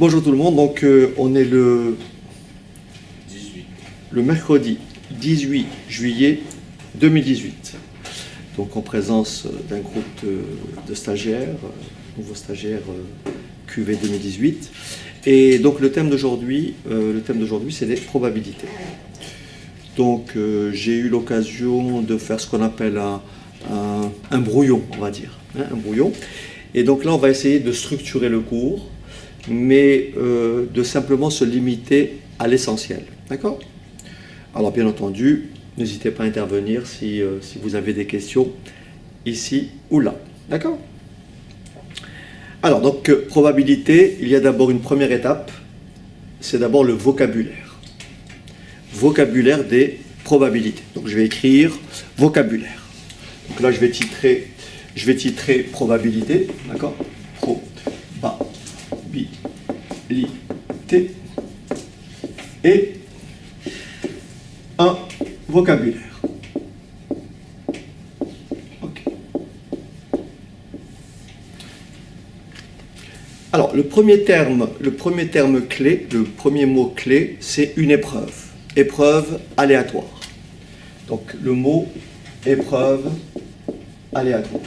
Bonjour tout le monde, donc on est le mercredi 18 juillet 2018. Donc en présence d'un groupe de stagiaires, nouveaux stagiaires QV 2018. Et donc le thème d'aujourd'hui, c'est les probabilités. Donc j'ai eu l'occasion de faire ce qu'on appelle un brouillon, on va dire, un brouillon. Et donc là on va essayer de structurer le cours, mais de simplement se limiter à l'essentiel. D'accord ? Alors bien entendu, n'hésitez pas à intervenir si vous avez des questions ici ou là. D'accord ? Alors donc probabilité, il y a d'abord une première étape, c'est d'abord le vocabulaire. Vocabulaire des probabilités. Donc je vais écrire vocabulaire. Donc là je vais titrer probabilité, d'accord ? Probabilité et un vocabulaire. Ok. Alors le premier terme clé, le premier mot clé, c'est une épreuve. Épreuve aléatoire. Donc le mot épreuve aléatoire.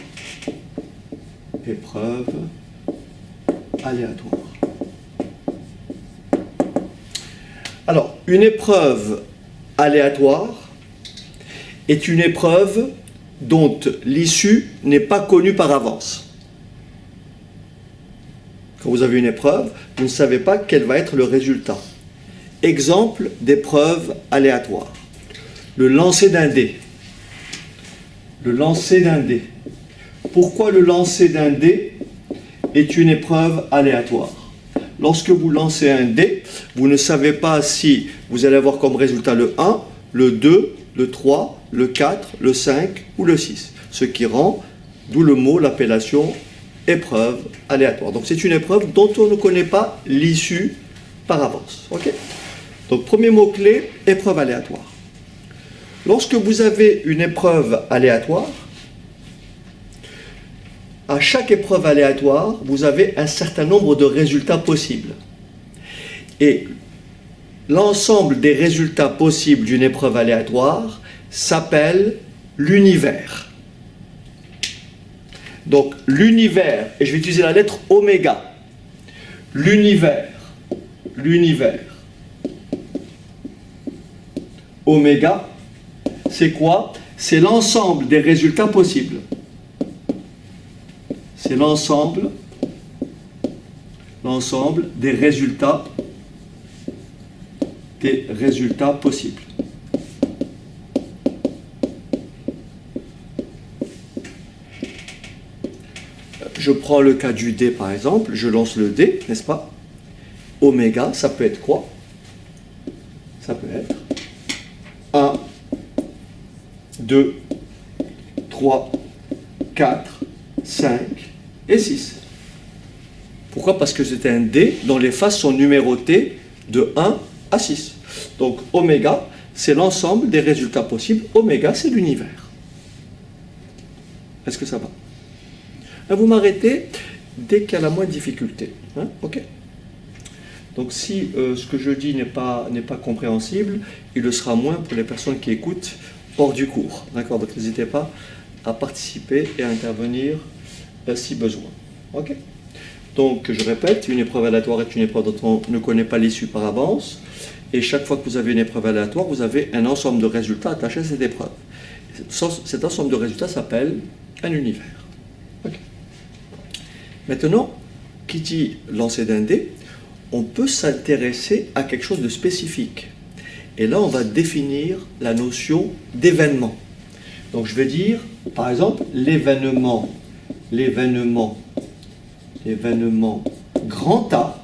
Épreuve aléatoire. Alors, une épreuve aléatoire est une épreuve dont l'issue n'est pas connue par avance. Quand vous avez une épreuve, vous ne savez pas quel va être le résultat. Exemple d'épreuve aléatoire. Le lancer d'un dé. Le lancer d'un dé. Pourquoi le lancer d'un dé est une épreuve aléatoire? Lorsque vous lancez un dé, vous ne savez pas si vous allez avoir comme résultat le 1, le 2, le 3, le 4, le 5 ou le 6. Ce qui rend, d'où le mot, l'appellation épreuve aléatoire. Donc c'est une épreuve dont on ne connaît pas l'issue par avance. Okay ? Donc premier mot-clé, épreuve aléatoire. Lorsque vous avez une épreuve aléatoire, à chaque épreuve aléatoire, vous avez un certain nombre de résultats possibles. Et l'ensemble des résultats possibles d'une épreuve aléatoire s'appelle l'univers. Donc l'univers, et je vais utiliser la lettre oméga. L'univers. Oméga, c'est quoi? C'est l'ensemble des résultats possibles. C'est l'ensemble des résultats possibles. Je prends le cas du dé par exemple, je lance le dé, n'est-ce pas? Oméga, ça peut être quoi? Ça peut être 1, 2, 3, 4, 5 et 6. Pourquoi? Parce que c'est un dé dont les faces sont numérotées de 1 à 6. Donc oméga, c'est l'ensemble des résultats possibles. Oméga, c'est l'univers. Est-ce que ça va? Là, vous m'arrêtez dès qu'il y a la moindre difficulté. Hein? Ok. Donc si ce que je dis n'est pas compréhensible, il le sera moins pour les personnes qui écoutent hors du cours. D'accord? Donc n'hésitez pas à participer et à intervenir si besoin. Ok? Donc je répète, une épreuve aléatoire est une épreuve dont on ne connaît pas l'issue par avance. Et chaque fois que vous avez une épreuve aléatoire, vous avez un ensemble de résultats attachés à cette épreuve. Cet ensemble de résultats s'appelle un univers. Okay. Maintenant, qui dit lancer d'un dé, on peut s'intéresser à quelque chose de spécifique. Et là, on va définir la notion d'événement. Donc je vais dire, par exemple, l'événement grand A.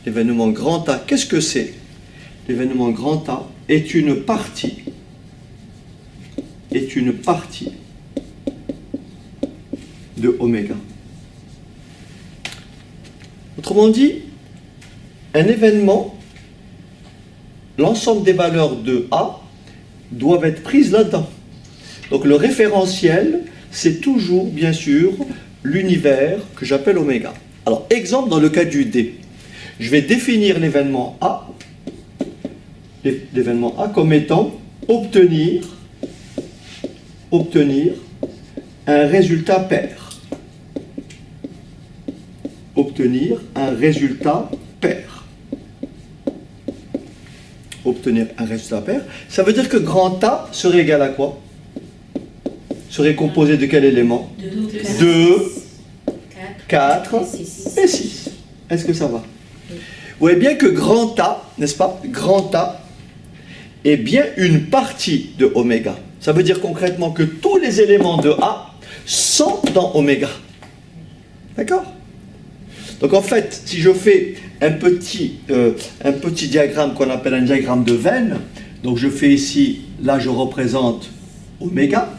L'événement grand A, qu'est-ce que c'est? L'événement grand A est une partie de oméga. Autrement dit, un événement, l'ensemble des valeurs de A doivent être prises là-dedans. Donc le référentiel, c'est toujours, bien sûr, l'univers que j'appelle oméga. Alors, exemple dans le cas du dé. je vais définir l'événement A, comme étant obtenir un résultat pair. Obtenir un résultat pair. Obtenir un résultat pair. Ça veut dire que grand A serait égal à quoi? Serait composé de quel élément? 2, 4 et 6. Est-ce que ça va? Vous voyez bien que grand A, n'est-ce pas? Grand A est bien une partie de oméga. Ça veut dire concrètement que tous les éléments de A sont dans oméga. D'accord? Donc en fait, si je fais un petit diagramme qu'on appelle un diagramme de veine, donc je fais ici, là je représente oméga.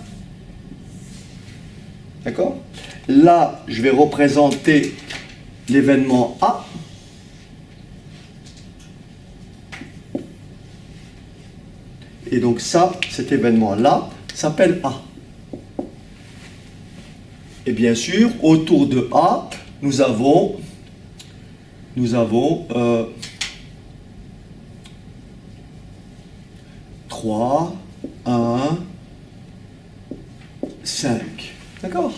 D'accord? Là, je vais représenter l'événement A. Et donc ça, cet événement-là, s'appelle A. Et bien sûr, autour de A, nous avons 3, 1, 5. D'accord?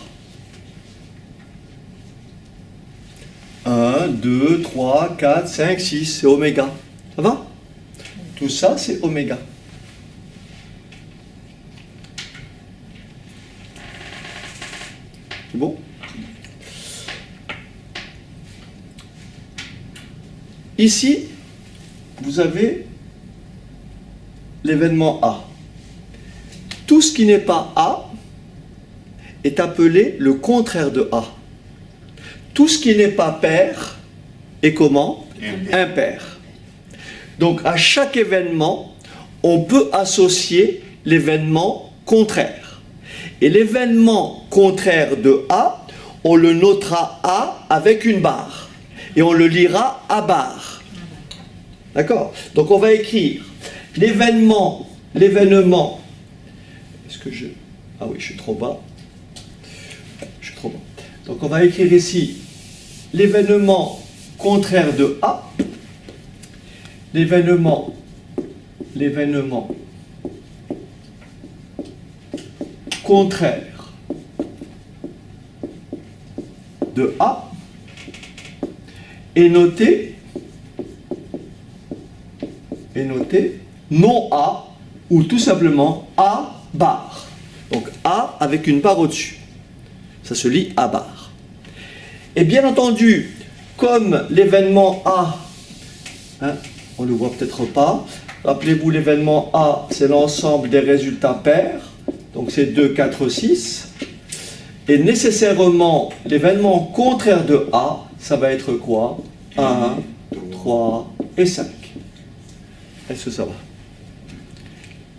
1, 2, 3, 4, 5, 6, c'est oméga. Ça va? Tout ça, c'est oméga. C'est bon? Ici, vous avez l'événement A. Tout ce qui n'est pas A est appelé le contraire de A. Tout ce qui n'est pas pair est comment? Impair. Donc à chaque événement, on peut associer l'événement contraire. Et l'événement contraire de A, on le notera A avec une barre. Et on le lira A barre. D'accord? Donc on va écrire l'événement. Est-ce que je... Ah oui, je suis trop bas. Je suis trop bas. Donc on va écrire ici l'événement contraire de A. L'événement contraire de A est noté non A ou tout simplement A barre. Donc A avec une barre au-dessus. Ça se lit A barre. Et bien entendu, comme l'événement A, on ne le voit peut-être pas, rappelez-vous l'événement A, c'est l'ensemble des résultats pairs, donc c'est 2, 4, 6. Et nécessairement, l'événement contraire de A, ça va être quoi? 1, 3 et 5. Est-ce que ça va?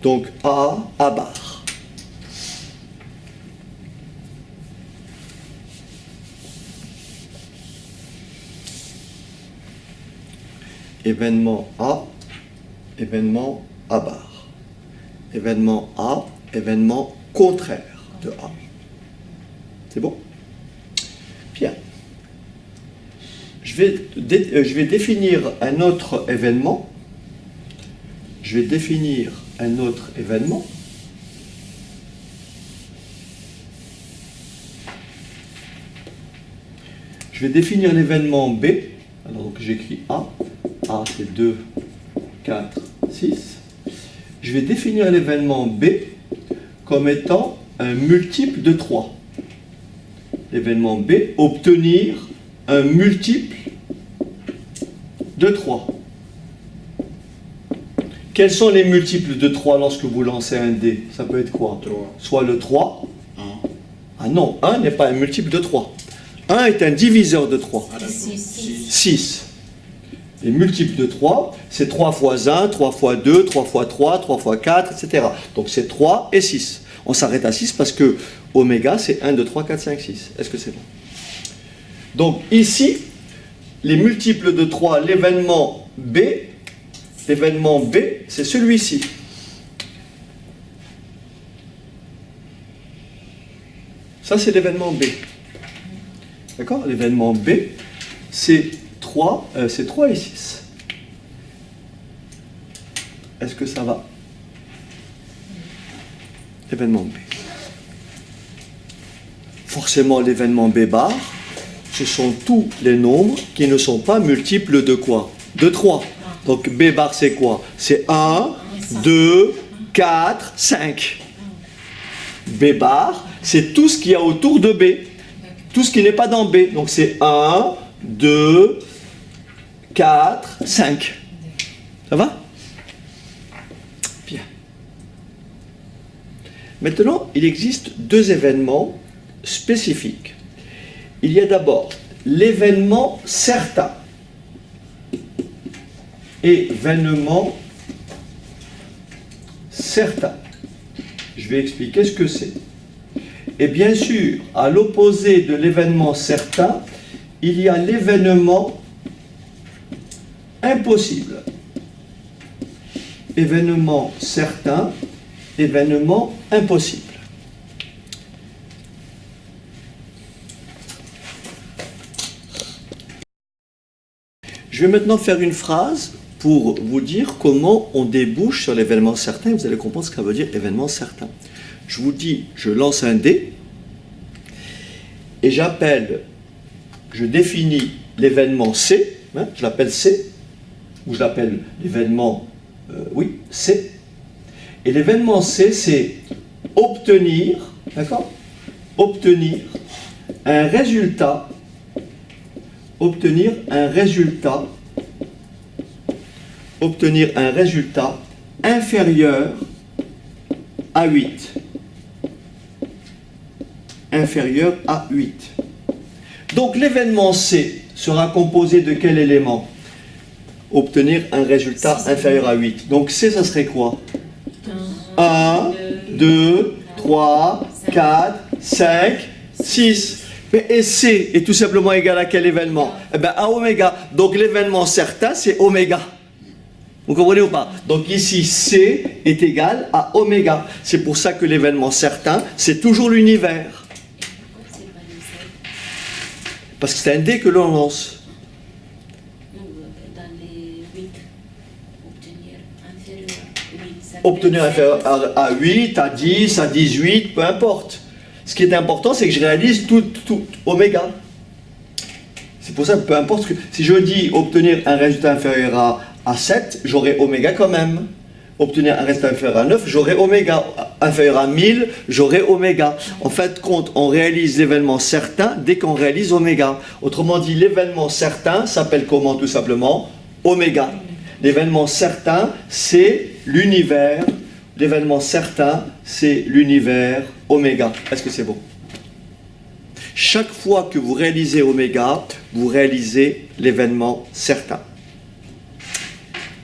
Donc A barre. Événement A barre. Événement A, événement contraire de A. C'est bon? Bien. Je vais définir un autre événement. Je vais définir un autre événement. Je vais définir l'événement B. Alors donc j'écris A. A c'est 2, 4, 6. Je vais définir l'événement B comme étant un multiple de 3. L'événement B, obtenir un multiple de 3. Quels sont les multiples de 3 lorsque vous lancez un dé? Ça peut être quoi? 3. Soit le 3. 1. Ah non, 1 n'est pas un multiple de 3. 1 est un diviseur de 3. Ah, d'accord. 6. 6. Les multiples de 3, c'est 3 fois 1, 3 fois 2, 3 fois 3, 3 fois 4, etc. Donc c'est 3 et 6. On s'arrête à 6 parce que oméga, c'est 1, 2, 3, 4, 5, 6. Est-ce que c'est bon? Donc ici, les multiples de 3, l'événement B, c'est celui-ci. Ça, c'est l'événement B. D'accord? L'événement B, c'est 3 3, c'est 3 et 6. Est-ce que ça va? Événement B. Forcément, l'événement B bar, ce sont tous les nombres qui ne sont pas multiples de quoi? De 3. Donc B bar, c'est quoi? C'est 1, 2, 4, 5. B bar, c'est tout ce qu'il y a autour de B. Tout ce qui n'est pas dans B. Donc c'est 1, 2, 4, 5. Ça va? Bien. Maintenant, il existe deux événements spécifiques. Il y a d'abord l'événement certain. Événement certain. Je vais expliquer ce que c'est. Et bien sûr, à l'opposé de l'événement certain, il y a l'événement impossible. Événement certain, événement impossible. Je vais maintenant faire une phrase pour vous dire comment on débouche sur l'événement certain. Vous allez comprendre ce que ça veut dire événement certain. Je vous dis, je lance un dé et je définis l'événement C, hein, je l'appelle C, ou je l'appelle l'événement, C. Et l'événement C, c'est obtenir, d'accord? Obtenir un résultat inférieur à 8. Inférieur à 8. Donc l'événement C sera composé de quel élément? Obtenir un résultat inférieur à 8. Donc C, ça serait quoi? 1, 2, 3, 4, 5, 6. Et C est tout simplement égal à quel événement? Eh bien à oméga. Donc l'événement certain, c'est oméga. Vous comprenez ou pas? Donc ici, C est égal à oméga. C'est pour ça que l'événement certain, c'est toujours l'univers. Parce que c'est un dé que l'on lance. Dans les 8, Obtenir inférieur à 8, à 10, à 18, peu importe. Ce qui est important, c'est que je réalise tout oméga. C'est pour ça que peu importe, si je dis obtenir un résultat inférieur à 7, j'aurai oméga quand même. Obtenir un résultat inférieur à 9, j'aurai oméga. Inférieur à 1000, j'aurai oméga. En fait, compte, on réalise l'événement certain dès qu'on réalise oméga. Autrement dit, l'événement certain s'appelle comment tout simplement? Oméga. L'événement certain, c'est l'univers. L'événement certain, c'est l'univers oméga. Est-ce que c'est bon? Chaque fois que vous réalisez oméga, vous réalisez l'événement certain.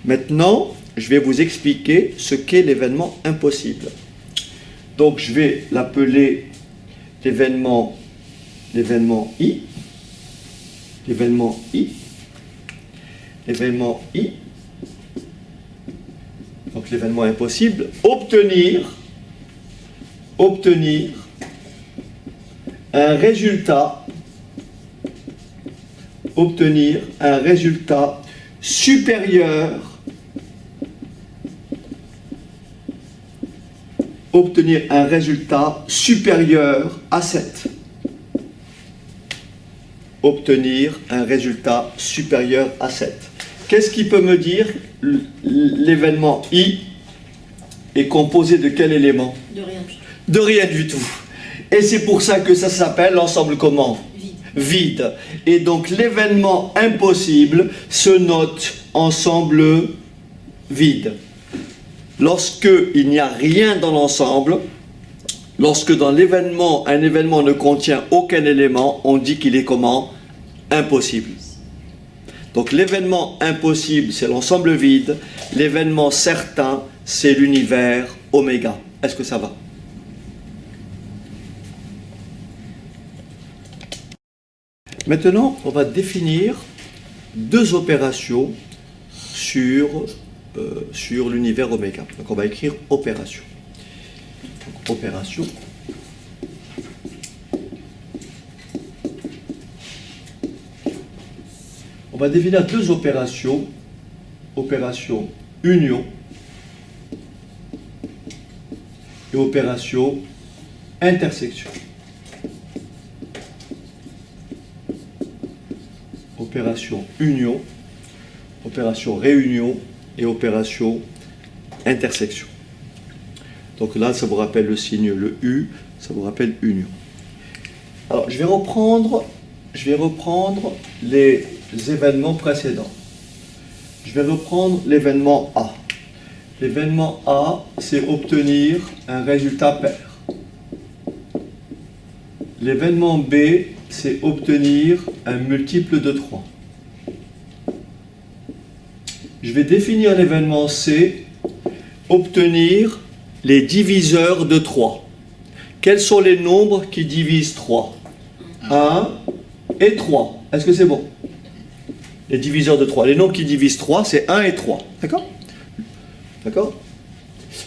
Maintenant, je vais vous expliquer ce qu'est l'événement impossible. Donc, je vais l'appeler l'événement I. L'événement I. L'événement I. Donc, l'événement impossible. Obtenir un résultat. Obtenir un résultat supérieur. Obtenir un résultat supérieur à 7. Obtenir un résultat supérieur à 7. Qu'est-ce qui peut me dire l'événement I est composé de quel élément? De rien du tout. De rien du tout. Et c'est pour ça que ça s'appelle l'ensemble comment? Vide. Et donc l'événement impossible se note ensemble vide. Lorsque il n'y a rien dans l'ensemble, lorsque dans l'événement, un événement ne contient aucun élément, on dit qu'il est comment? Impossible. Donc l'événement impossible, c'est l'ensemble vide. L'événement certain, c'est l'univers oméga. Est-ce que ça va? Maintenant, on va définir deux opérations sur l'univers oméga. Donc on va écrire opération. Donc, opération. On va définir deux opérations. Opération union et opération intersection. Opération union, opération réunion et opération intersection. Donc là, ça vous rappelle le signe, le U, ça vous rappelle union. Alors, je vais reprendre les événements précédents. Je vais reprendre l'événement A. L'événement A, c'est obtenir un résultat pair. L'événement B, c'est obtenir un multiple de 3. Je vais définir l'événement C, obtenir les diviseurs de 3. Quels sont les nombres qui divisent 3? 1 et 3. Est-ce que c'est bon? Les diviseurs de 3. Les nombres qui divisent 3, c'est 1 et 3. D'accord? D'accord?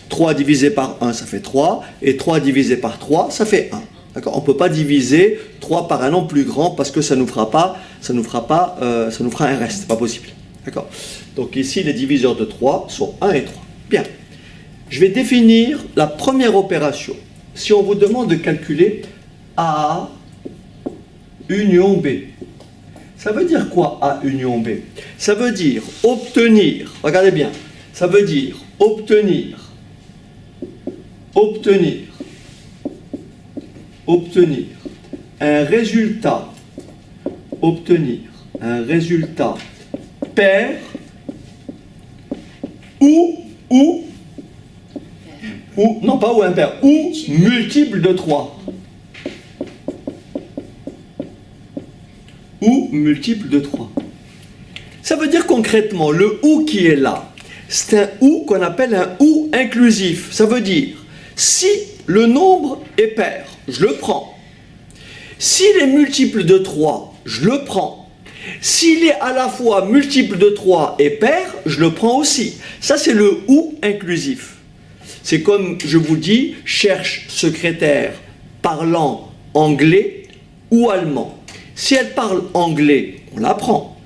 3 divisé par 1, ça fait 3. Et 3 divisé par 3, ça fait 1. D'accord? On ne peut pas diviser 3 par un nombre plus grand parce que ça nous fera un reste. C'est pas possible. D'accord? Donc ici, les diviseurs de 3 sont 1 et 3. Bien. Je vais définir la première opération. Si on vous demande de calculer A union B, ça veut dire quoi A union B? Ça veut dire obtenir, regardez bien, ça veut dire obtenir un résultat pair ou non pas ou impair, ou multiple de 3. Ou multiple de 3. Ça veut dire concrètement, le ou qui est là, c'est un ou qu'on appelle un ou inclusif. Ça veut dire, si le nombre est pair, je le prends. S'il est multiple de 3, je le prends. S'il est à la fois multiple de 3 et pair, je le prends aussi. Ça, c'est le ou inclusif. C'est comme je vous dis, cherche secrétaire parlant anglais ou allemand. Si elle parle anglais, on la prend.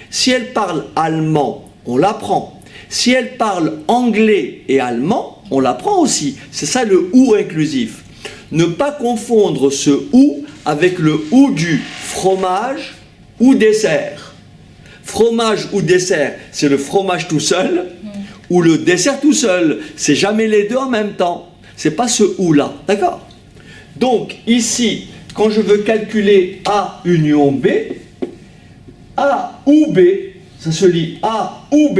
Si elle parle allemand, on la prend. Si elle parle anglais et allemand, on la prend aussi. C'est ça le ou inclusif. Ne pas confondre ce ou avec le ou du fromage ou dessert. Fromage ou dessert, c'est le fromage tout seul ou le dessert tout seul. C'est jamais les deux en même temps. C'est pas ce ou là. D'accord? Donc ici, quand je veux calculer A union B, A ou B, ça se lit A ou B,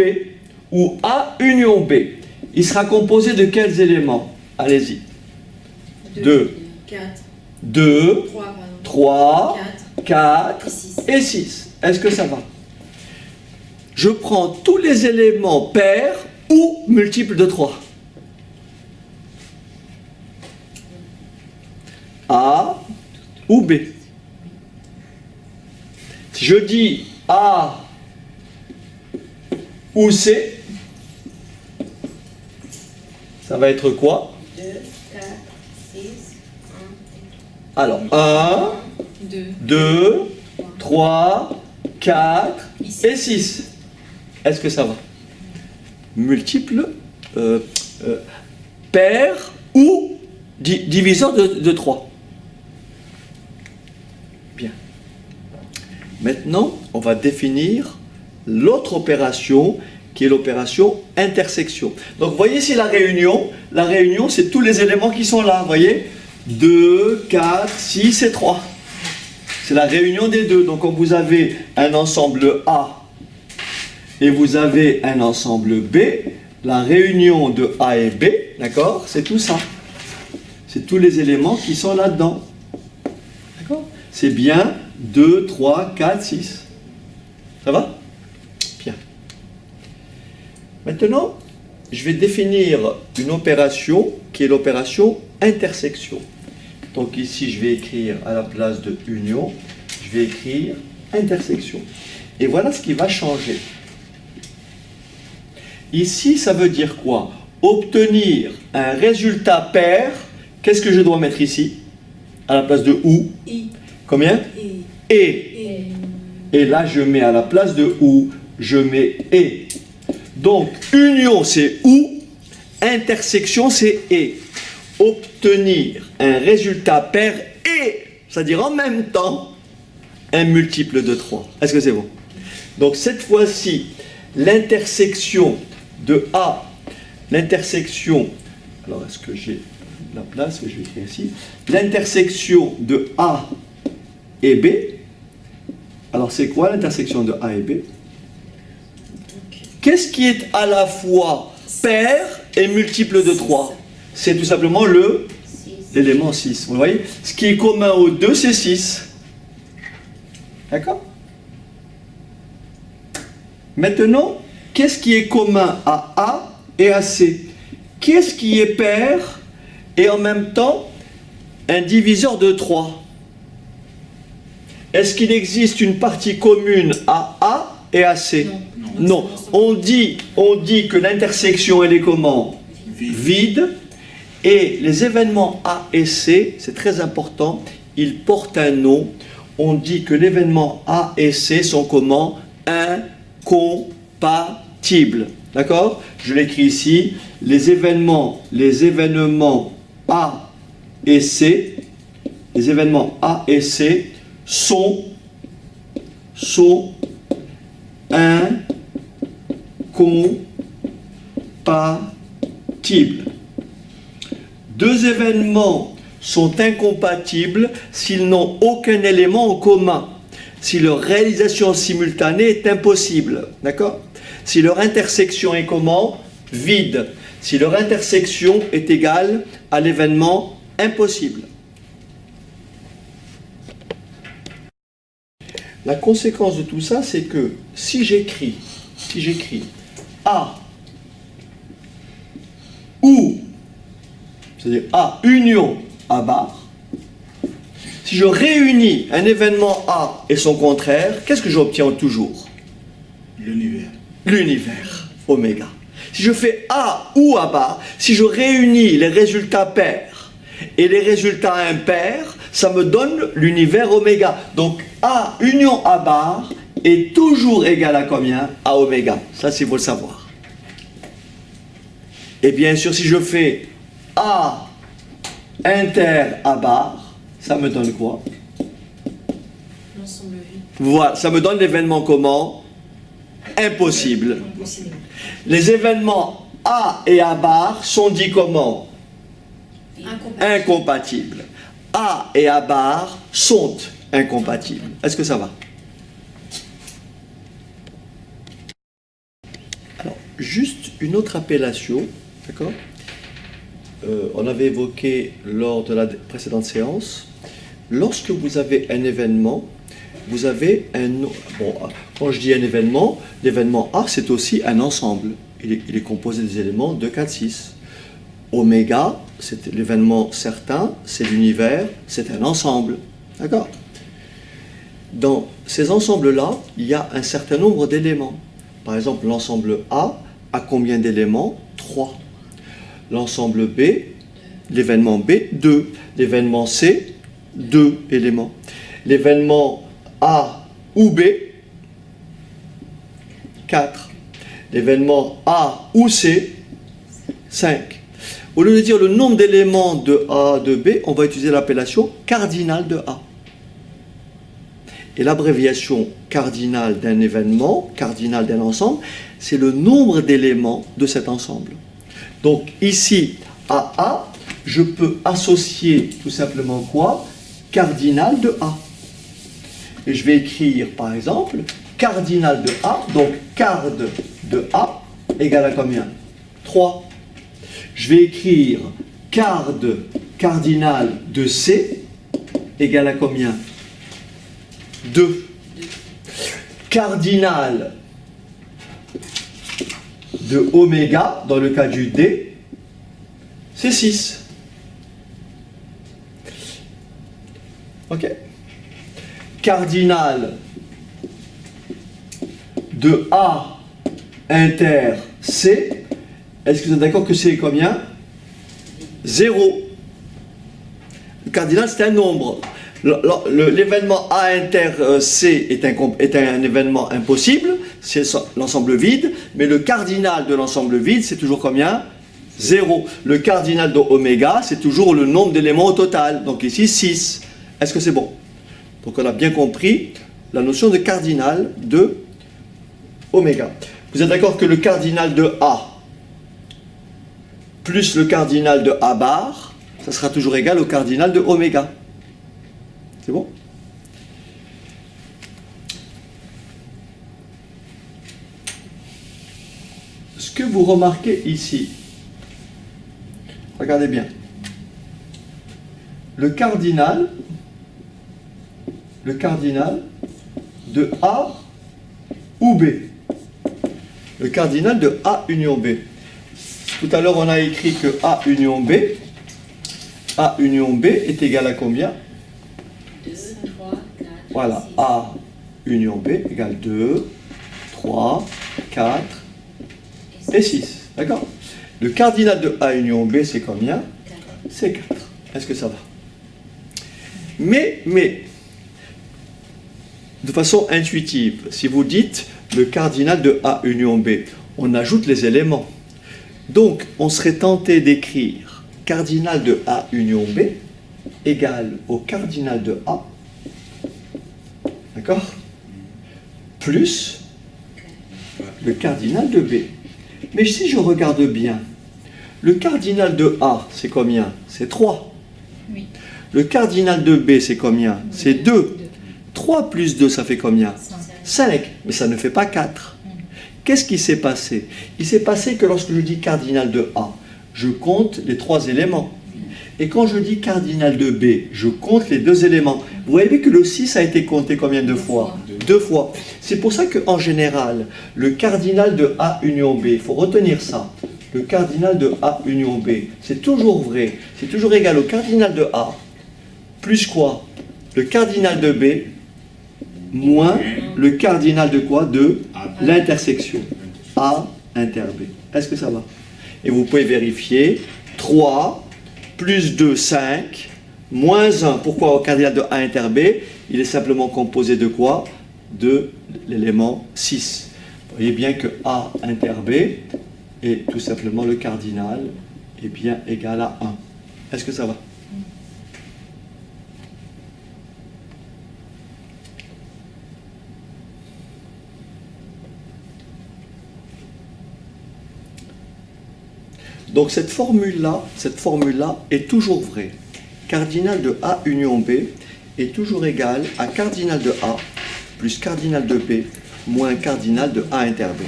ou A union B. Il sera composé de quels éléments? Allez-y. 2, 4, 2, 3, 3, 4 et 6. et 6. Est-ce que ça va? Je prends tous les éléments pairs ou multiples de 3. A ou B. Si je dis A ou C, ça va être quoi? 2, 4, 6, 1, Alors, 1, 2, 2, 3, 4 et 6. Est-ce que ça va? Multiple, pair ou diviseur de 3. Bien. Maintenant, on va définir l'autre opération qui est l'opération intersection. Donc, vous voyez ici la réunion, c'est tous les éléments qui sont là, vous voyez? 2, 4, 6 et 3. C'est la réunion des deux. Donc, quand vous avez un ensemble A et vous avez un ensemble B, la réunion de A et B, d'accord, c'est tout ça. C'est tous les éléments qui sont là-dedans. D'accord? C'est bien 2, 3, 4, 6. Ça va? Bien. Maintenant, je vais définir une opération qui est l'opération intersection. Donc ici, je vais écrire à la place de union, je vais écrire intersection. Et voilà ce qui va changer. Ici, ça veut dire quoi? Obtenir un résultat pair. Qu'est-ce que je dois mettre ici? À la place de ou? I, Combien? et, Et. Et là, je mets à la place de ou, je mets et. Donc, union, c'est ou, intersection, c'est et. Obtenir un résultat pair et, c'est-à-dire en même temps, un multiple de 3. Est-ce que c'est bon? Donc, cette fois-ci, l'intersection de A, l'intersection, alors est-ce que j'ai la place? Je vais écrire ici. L'intersection de A et B, alors c'est quoi l'intersection de A et B? Qu'est-ce qui est à la fois pair et multiple de 3? C'est tout simplement l'élément 6. Vous voyez? Ce qui est commun aux deux, c'est 6. D'accord? Maintenant, qu'est-ce qui est commun à A et à C? Qu'est-ce qui est pair et en même temps un diviseur de 3? Est-ce qu'il existe une partie commune à A et à C? Non. On dit que l'intersection, elle est comment? Vide. Et les événements A et C, c'est très important, ils portent un nom. On dit que l'événement A et C sont comment? Incompatibles. D'accord? Je l'écris ici. Les événements A et C, les événements A et C sont incompatibles. Deux événements sont incompatibles s'ils n'ont aucun élément en commun, si leur réalisation simultanée est impossible. D'accord? Si leur intersection est comment? Vide. Si leur intersection est égale à l'événement impossible. La conséquence de tout ça, c'est que si j'écris A ou, c'est-à-dire A union A bar, si je réunis un événement A et son contraire, qu'est-ce que j'obtiens toujours? L'univers. L'univers, oméga. Si je fais A ou A bar, si je réunis les résultats pairs et les résultats impairs, ça me donne l'univers oméga. Donc A union A bar est toujours égal à combien? À oméga. Ça, c'est faut le savoir. Et bien sûr, si je fais A inter A bar, ça me donne quoi? L'ensemble vide. Voilà, ça me donne l'événement comment? Impossible. Impossible. Les événements A et A bar sont dits comment? Incompatibles. A et A bar sont incompatibles. Est-ce que ça va? Alors, juste une autre appellation, d'accord? On avait évoqué lors de la précédente séance, lorsque vous avez un événement, vous avez un... Bon, quand je dis un événement, l'événement A, c'est aussi un ensemble. Il est composé des éléments 2, 4, 6. Oméga, c'est l'événement certain, c'est l'univers, c'est un ensemble. D'accord? Dans ces ensembles-là, il y a un certain nombre d'éléments. Par exemple, l'ensemble A a combien d'éléments? 3. L'ensemble B, l'événement B, 2. L'événement C, 2 éléments. L'événement A ou B, 4. L'événement A ou C, 5. Au lieu de dire le nombre d'éléments de A, de B, on va utiliser l'appellation cardinale de A. Et l'abréviation cardinale d'un événement, cardinale d'un ensemble, c'est le nombre d'éléments de cet ensemble. Donc ici, à A, je peux associer tout simplement quoi? Cardinal de A. Et je vais écrire par exemple cardinal de A, donc card de A égale à combien? 3. Je vais écrire cardinal de C égale à combien? 2. Cardinal de oméga, dans le cas du D, c'est 6. Ok? Cardinal de A inter C, est-ce que vous êtes d'accord que c'est combien? 0. Le cardinal, c'est un nombre. l'événement A inter C est un événement impossible, c'est l'ensemble vide, mais le cardinal de l'ensemble vide, c'est toujours combien? 0. Le cardinal de oméga, c'est toujours le nombre d'éléments au total. Donc ici, 6. Est-ce que c'est bon? Donc on a bien compris la notion de cardinal de oméga. Vous êtes d'accord que le cardinal de A plus le cardinal de A bar, ça sera toujours égal au cardinal de oméga. C'est bon? Ce que vous remarquez ici, regardez bien, le cardinal de A ou B. Le cardinal de A union B. Tout à l'heure, on a écrit que A union B est égal à combien? 2, 3, 4, Voilà, 6. A union B égale 2, 3, 4 et 6. D'accord? Le cardinal de A union B, c'est combien? 4. C'est 4. Est-ce que ça va? Mais, de façon intuitive, si vous dites le cardinal de A union B, on ajoute les éléments. Donc, on serait tenté d'écrire cardinal de A union B égale au cardinal de A, d'accord? Plus le cardinal de B. Mais si je regarde bien, le cardinal de A, c'est combien? C'est 3. Oui. Le cardinal de B, c'est combien? C'est 2. 3 plus 2, ça fait combien? 5. Mais ça ne fait pas 4. Qu'est-ce qui s'est passé? Il s'est passé que lorsque je dis cardinal de A, je compte les 3 éléments. Et quand je dis cardinal de B, je compte les 2 éléments. Vous voyez que le 6 a été compté combien de fois? 2 fois. C'est pour ça qu'en général, le cardinal de A union B, il faut retenir ça. Le cardinal de A union B, c'est toujours vrai. C'est toujours égal au cardinal de A, plus quoi? Le cardinal de B, moins le cardinal de quoi? De l'intersection. A inter B. Est-ce que ça va? Et vous pouvez vérifier. 3 plus 2, 5, moins 1. Pourquoi au cardinal de A inter B? Il est simplement composé de quoi? De l'élément 6. Vous voyez bien que A inter B est tout simplement le cardinal est bien égal à 1. Est-ce que ça va? Donc cette formule-là est toujours vraie. Cardinal de A union B est toujours égal à cardinal de A plus cardinal de B moins cardinal de A inter B.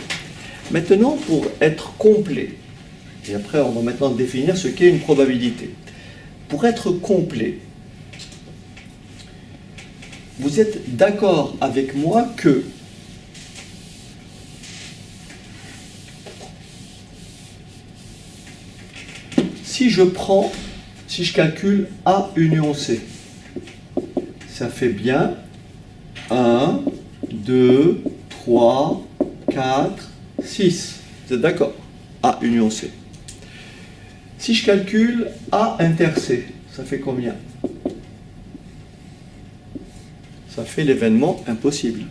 Maintenant, pour être complet, et après on va maintenant définir ce qu'est une probabilité. Pour être complet, vous êtes d'accord avec moi que si je calcule A union C, ça fait bien 1, 2, 3, 4, 6. Vous êtes d'accord? A union C. Si je calcule A inter C, ça fait combien? Ça fait l'événement impossible.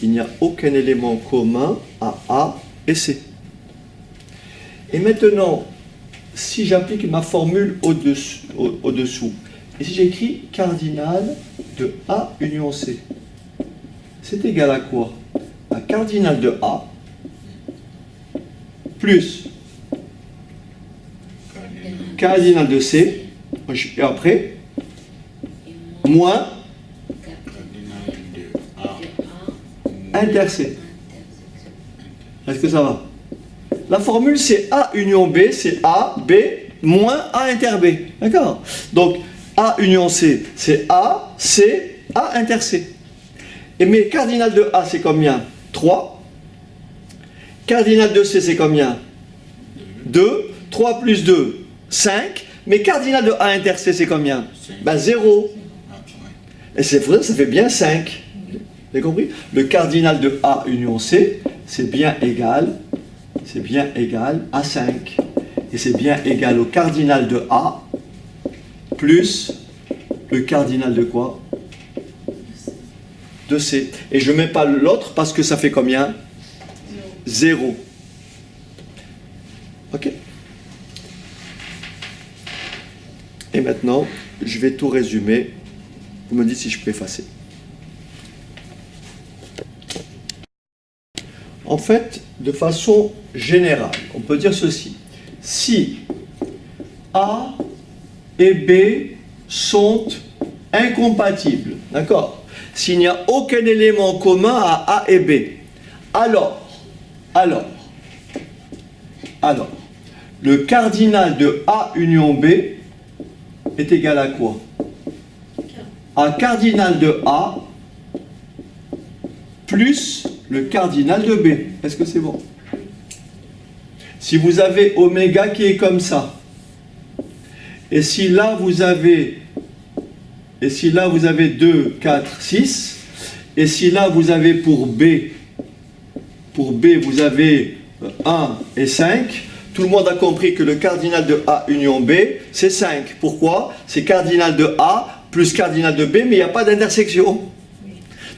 Il n'y a aucun élément commun à A et C. Et maintenant, si j'applique ma formule au-dessous, et si j'écris cardinal de A union C, c'est égal à quoi? À cardinal de A plus cardinal de C, et après, moins inter C. Est-ce que ça va? La formule, c'est A union B, c'est A, B, moins A inter B. D'accord? Donc, A union C, c'est A, C, A inter C. Et mais cardinal de A, c'est combien? 3. Cardinal de C, c'est combien? 2. 3 plus 2, 5. Mais cardinal de A inter C, c'est combien? Ben 0. Et c'est vrai, ça fait bien 5. Vous avez compris? Le cardinal de A union C, c'est bien égal à 5. Et c'est bien égal au cardinal de A plus le cardinal de quoi? De C. Et je ne mets pas l'autre parce que ça fait combien? 0. Ok? Et maintenant, je vais tout résumer. Vous me dites si je peux effacer. En fait, de façon générale, on peut dire ceci. Si A et B sont incompatibles, d'accord? S'il n'y a aucun élément commun à A et B, alors, le cardinal de A union B est égal à quoi? À cardinal de A plus le cardinal de B. Est-ce que c'est bon? Si vous avez oméga qui est comme ça, et si là vous avez 2, 4, 6, et si là vous avez pour B vous avez 1 et 5, tout le monde a compris que le cardinal de A union B, c'est 5. Pourquoi? C'est cardinal de A plus cardinal de B, mais il n'y a pas d'intersection.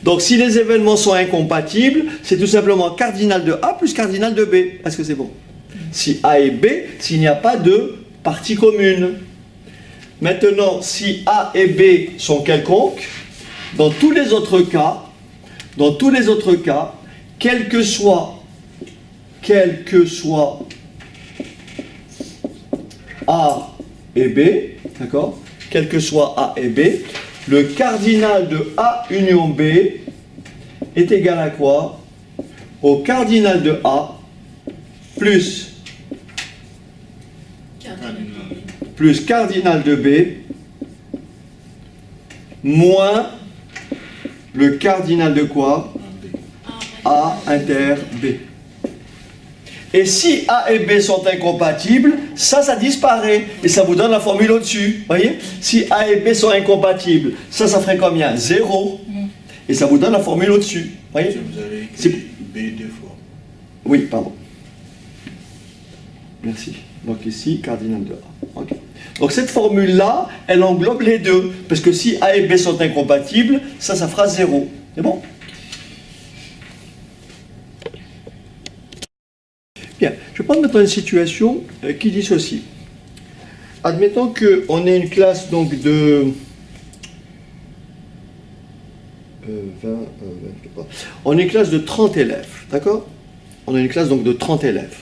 Donc si les événements sont incompatibles, c'est tout simplement cardinal de A plus cardinal de B. Est-ce que c'est bon? Si A et B, s'il n'y a pas de partie commune. Maintenant, si A et B sont quelconques, dans tous les autres cas, quel que soit A et B, d'accord? Quel que soit A et B, le cardinal de A union B est égal à quoi? Au cardinal de A plus cardinal de B moins le cardinal de quoi? A inter B. Et si A et B sont incompatibles, ça disparaît. Et ça vous donne la formule au-dessus. Voyez? Si A et B sont incompatibles, ça ferait combien? 0. Et ça vous donne la formule au-dessus. Voyez? Vous avez écrit B deux fois. Oui, pardon. Merci. Donc ici, cardinal de A. Okay. Donc cette formule-là, elle englobe les deux. Parce que si A et B sont incompatibles, ça fera 0. C'est bon? Bien, je vais prendre maintenant une situation qui dit ceci. Admettons qu'on ait une classe donc de 23. On a une classe de 30 élèves, d'accord? On a une classe donc de 30 élèves.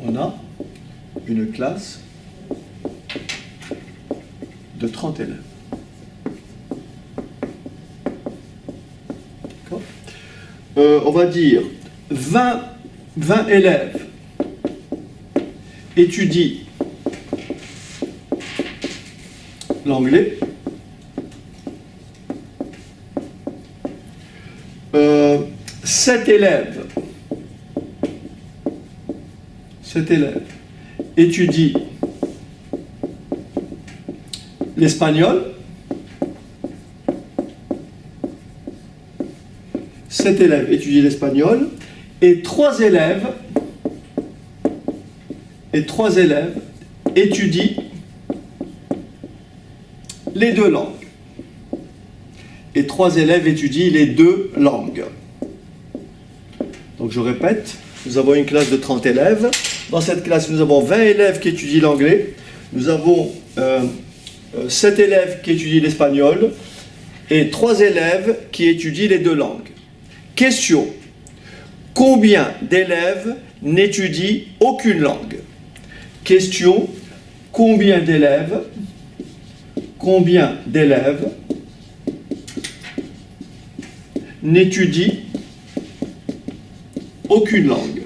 On a une classe de 30 élèves. D'accord? On va dire 20 élèves étudient l'anglais. 7 élèves étudient l'espagnol. 7 élèves étudient l'espagnol et 3 élèves étudient les deux langues. Et 3 élèves étudient les deux langues. Donc je répète, nous avons une classe de 30 élèves. Dans cette classe, nous avons 20 élèves qui étudient l'anglais. Nous avons 7 élèves qui étudient l'espagnol et 3 élèves qui étudient les deux langues. Question. Combien d'élèves n'étudient aucune langue? Question. Combien d'élèves n'étudient aucune langue?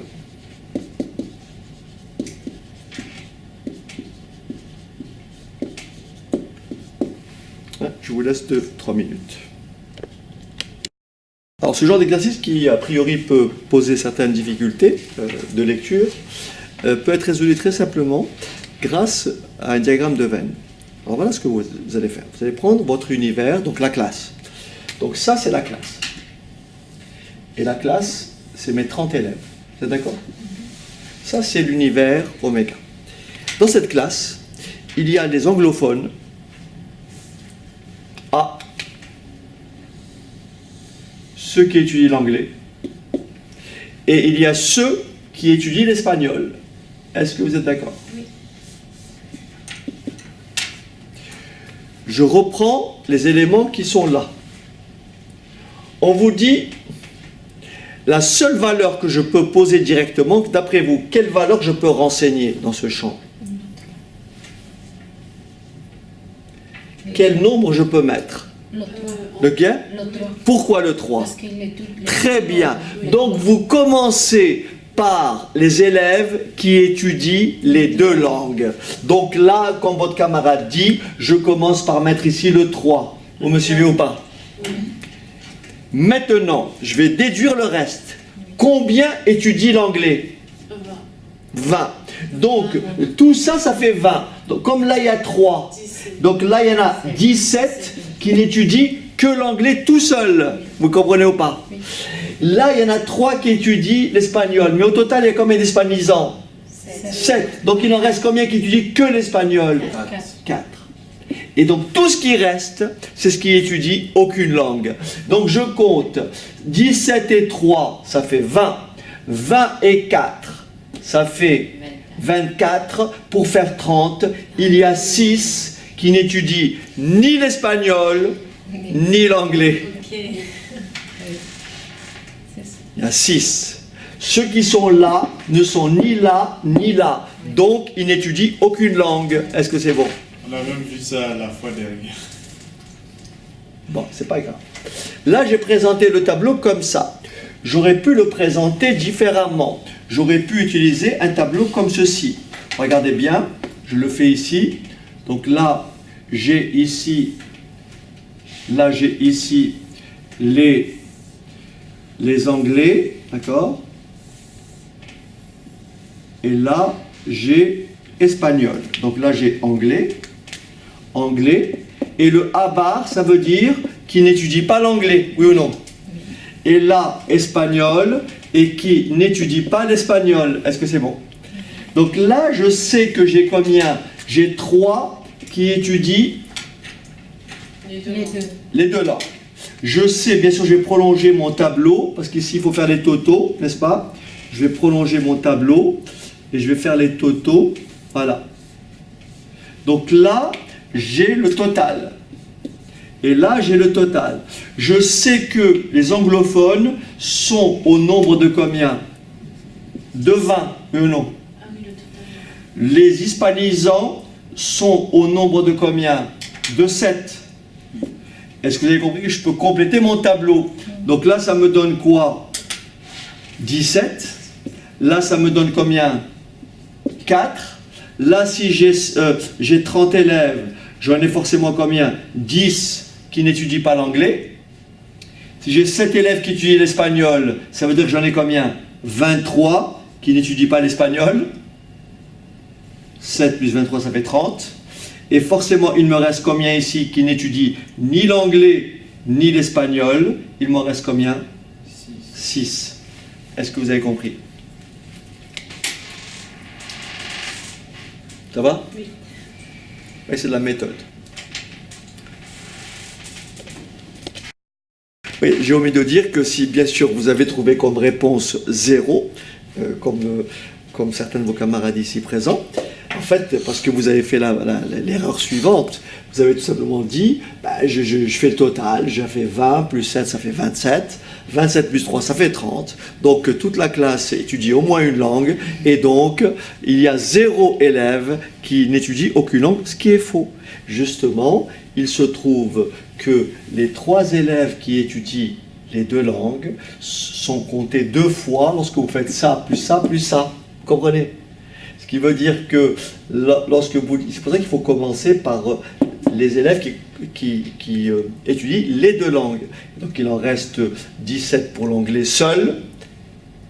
Je vous laisse 3 minutes. Alors ce genre d'exercice qui a priori peut poser certaines difficultés de lecture peut être résolu très simplement grâce à un diagramme de Venn. Alors voilà ce que vous allez faire. Vous allez prendre votre univers, donc la classe. Donc ça c'est la classe. Et la classe c'est mes 30 élèves. Vous êtes d'accord? Ça c'est l'univers oméga. Dans cette classe, il y a des anglophones, A, ceux qui étudient l'anglais, et il y a ceux qui étudient l'espagnol. Est-ce que vous êtes d'accord? Oui. Je reprends les éléments qui sont là. On vous dit la seule valeur que je peux poser directement, d'après vous, quelle valeur je peux renseigner dans ce champ? Quel nombre je peux mettre? Le 3. Lequel? Le 3. Pourquoi le 3? Parce qu'il est tout. Très bien. Donc vous commencez par les élèves qui étudient les deux langues. Donc là, comme votre camarade dit, je commence par mettre ici le 3. Vous me suivez ou pas? Maintenant, je vais déduire le reste. Combien étudie l'anglais? 20. Donc, tout ça, ça fait 20. Donc, comme là, il y a 3. Donc là, il y en a 17 qui n'étudient que l'anglais tout seul. Vous comprenez ou pas? Là, il y en a 3 qui étudient l'espagnol. Mais au total, il y a combien d'hispanisants? 7. Donc, il en reste combien qui étudient que l'espagnol? 4. Et donc, tout ce qui reste, c'est ce qui étudie aucune langue. Donc, je compte 17 et 3, ça fait 20. 20 et 4, ça fait 24. Pour faire 30, il y a 6 qui n'étudient ni l'espagnol, ni l'anglais. Il y a 6. Ceux qui sont là ne sont ni là, ni là. Donc, ils n'étudient aucune langue. Est-ce que c'est bon? On a même vu ça la fois dernière. Bon, c'est pas grave. Là, j'ai présenté le tableau comme ça. J'aurais pu le présenter différemment. J'aurais pu utiliser un tableau comme ceci. Regardez bien, je le fais ici. Donc là, j'ai ici les Anglais, d'accord? Et là, j'ai espagnol. Donc là, j'ai anglais, et le A bar, ça veut dire qui n'étudie pas l'anglais, oui ou non? Et là, espagnol, et qui n'étudie pas l'espagnol. Est-ce que c'est bon? Donc là, je sais que j'ai combien? J'ai 3 qui étudient les deux langues. Je sais, bien sûr, je vais prolonger mon tableau, parce qu'ici, il faut faire les totaux, n'est-ce pas? Je vais prolonger mon tableau, et je vais faire les totaux, voilà. Donc là, j'ai le total. Et là, j'ai le total. Je sais que les anglophones sont au nombre de combien? De 20, oui ou non? Les hispanisants sont au nombre de combien? De 7. Est-ce que vous avez compris que je peux compléter mon tableau? Donc là, ça me donne quoi? 17. Là, ça me donne combien? 4. Là, si j'ai 30 élèves, j'en ai forcément combien? 10 qui n'étudient pas l'anglais. Si j'ai 7 élèves qui étudient l'espagnol, ça veut dire que j'en ai combien? 23 qui n'étudient pas l'espagnol. 7 plus 23, ça fait 30. Et forcément, il me reste combien ici qui n'étudient ni l'anglais ni l'espagnol? Il m'en reste combien? 6. Est-ce que vous avez compris? Ça va? Oui. Oui, c'est de la méthode. Oui, j'ai omis de dire que si, bien sûr, vous avez trouvé comme réponse 0, comme certains de vos camarades ici présents, en fait, parce que vous avez fait l'erreur suivante, vous avez tout simplement dit, bah, je fais le total, j'ai fait 20, plus 7, ça fait 27, 27 plus 3, ça fait 30, donc toute la classe étudie au moins une langue, et donc il y a 0 élève qui n'étudie aucune langue, ce qui est faux. Justement, il se trouve que les 3 élèves qui étudient les 2 langues sont comptés 2 fois lorsque vous faites ça, plus ça, plus ça. Vous comprenez? Ce qui veut dire que lorsque vous... C'est pour ça qu'il faut commencer par les élèves qui étudient les 2 langues. Donc il en reste 17 pour l'anglais seul,